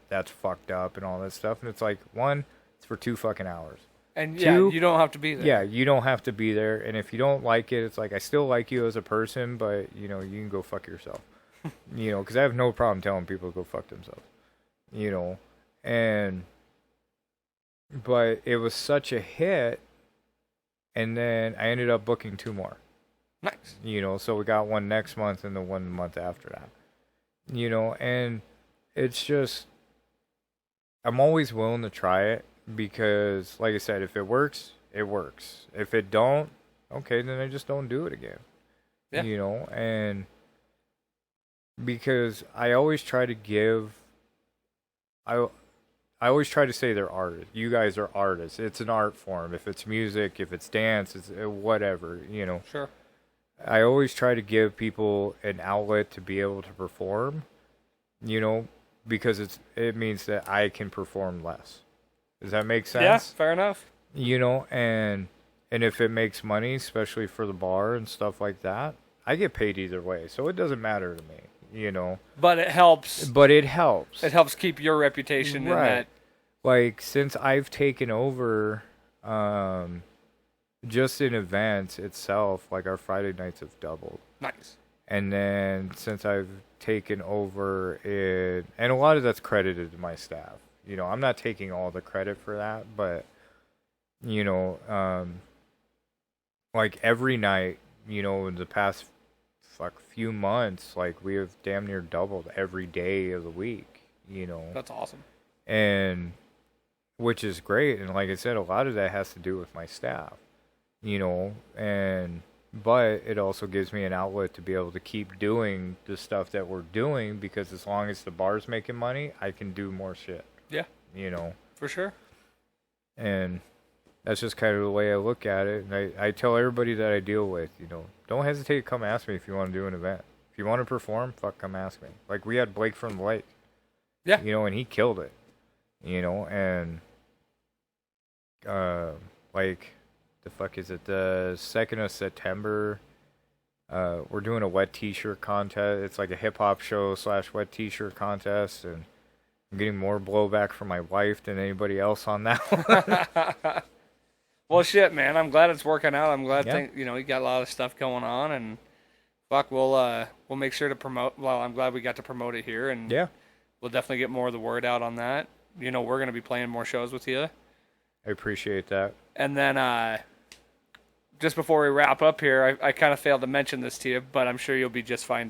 that's fucked up and all that stuff. And it's like, one, it's for 2 fucking hours. And Two, you don't have to be there. Yeah, you don't have to be there. And if you don't like it, it's like, I still like you as a person, but, you know, you can go fuck yourself. You know, because I have no problem telling people to go fuck themselves. You know, but it was such a hit, and then I ended up booking 2 more. Nice. You know, so we got one next month and then one month after that. You know, and it's just, I'm always willing to try it because, like I said, if it works, it works. If it don't, okay, then I just don't do it again. Yeah. You know, and because I always try to give, I always try to say they're artists. You guys are artists. It's an art form. If it's music, if it's dance, it's whatever, you know. Sure. I always try to give people an outlet to be able to perform, you know, because it means that I can perform less. Does that make sense? Yeah, fair enough. You know, and if it makes money, especially for the bar and stuff like that, I get paid either way. So it doesn't matter to me, you know. But it helps. But it helps. It helps keep your reputation in that. Like, since I've taken over, just in events itself, like our Friday nights have doubled. Nice. And then since I've taken over it, and a lot of that's credited to my staff. You know, I'm not taking all the credit for that, but, you know, like every night, you know, in the past few months, like we have damn near doubled every day of the week, you know. That's awesome. And which is great. And like I said, a lot of that has to do with my staff, you know, but it also gives me an outlet to be able to keep doing the stuff that we're doing, because as long as the bar's making money, I can do more shit. Yeah. You know. For sure. And that's just kind of the way I look at it. And I tell everybody that I deal with, you know, don't hesitate to come ask me if you want to do an event. If you want to perform, come ask me. Like, we had Blake from the Lake. Yeah. You know, and he killed it. You know, and like, the fuck is it? The 2nd of September, we're doing a wet t-shirt contest. It's like a hip-hop show / wet t-shirt contest, and I'm getting more blowback from my wife than anybody else on that one. Well, shit, man. I'm glad it's working out. I'm glad you know, you got a lot of stuff going on, and fuck, we'll make sure to promote. Well, I'm glad we got to promote it here, and yeah, we'll definitely get more of the word out on that. You know, we're gonna be playing more shows with you. I appreciate that. And then, just before we wrap up here, I kind of failed to mention this to you, but I'm sure you'll be just fine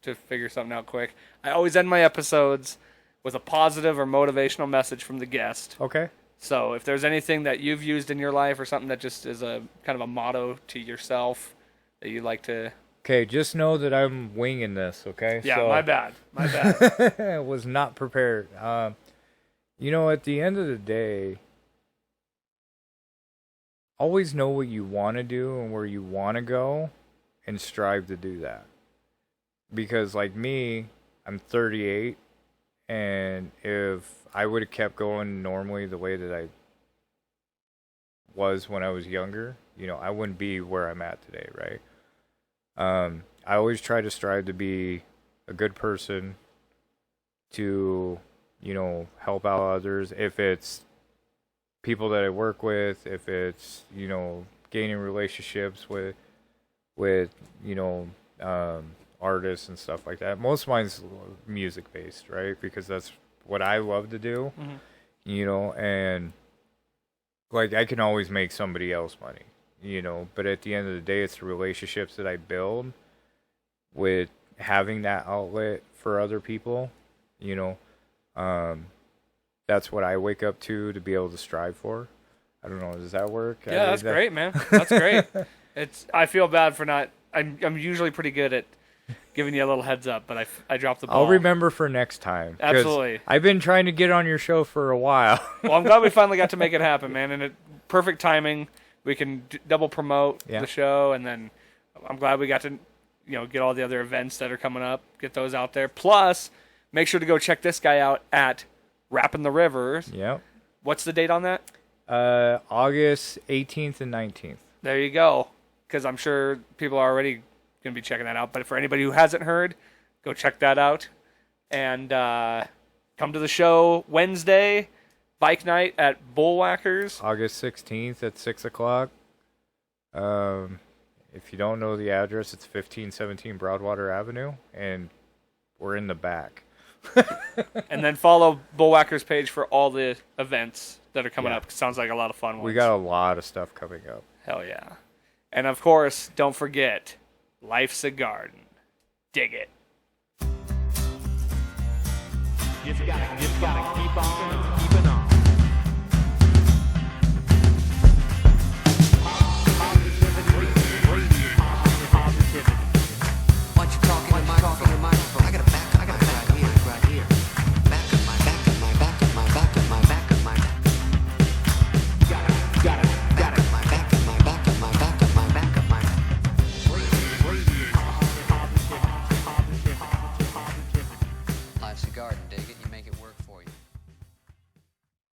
to figure something out quick. I always end my episodes with a positive or motivational message from the guest. Okay. So if there's anything that you've used in your life or something that just is a kind of a motto to yourself that you'd like to... Okay, just know that I'm winging this, okay? Yeah, so, my bad. My bad. I was not prepared. You know, at the end of the day, always know what you want to do and where you want to go, and strive to do that. Because, like me, I'm 38, and if I would have kept going normally the way that I was when I was younger, you know, I wouldn't be where I'm at today, right? I always try to strive to be a good person, to, you know, help out others. If it's people that I work with, if it's, you know, gaining relationships with you know, artists and stuff like that. Most of mine's music based, right? Because that's what I love to do, you know, and like I can always make somebody else money, you know, but at the end of the day, it's the relationships that I build with having that outlet for other people, you know. That's what I wake up to be able to strive for. I don't know, does that work? Yeah, that's great, man. That's great. I feel bad for not. I'm usually pretty good at giving you a little heads up, but I dropped the ball. I'll remember for next time. Absolutely. I've been trying to get on your show for a while. Well, I'm glad we finally got to make it happen, man. And perfect timing. We can double promote the show, and then I'm glad we got to, you know, get all the other events that are coming up, get those out there. Plus, make sure to go check this guy out at Rappin' the Rivers. Yep. What's the date on that? August 18th and 19th. There you go. Because I'm sure people are already going to be checking that out. But for anybody who hasn't heard, go check that out. And come to the show Wednesday, bike night at Bullwhackers. August 16th at 6 o'clock. If you don't know the address, it's 1517 Broadwater Avenue, and we're in the back. And then follow Bullwhackers page for all the events that are coming Yeah. up. Sounds like a lot of fun ones. We got a lot of stuff coming up. Hell yeah. And of course, don't forget, life's a garden. Dig it. Just gotta keep on keeping on. Why don't you talk in the microphone? I got a back right here. Back of my back of my back of my back of my back of my Got it. my back of my back of my back of my back of my Life's a garden, dig it.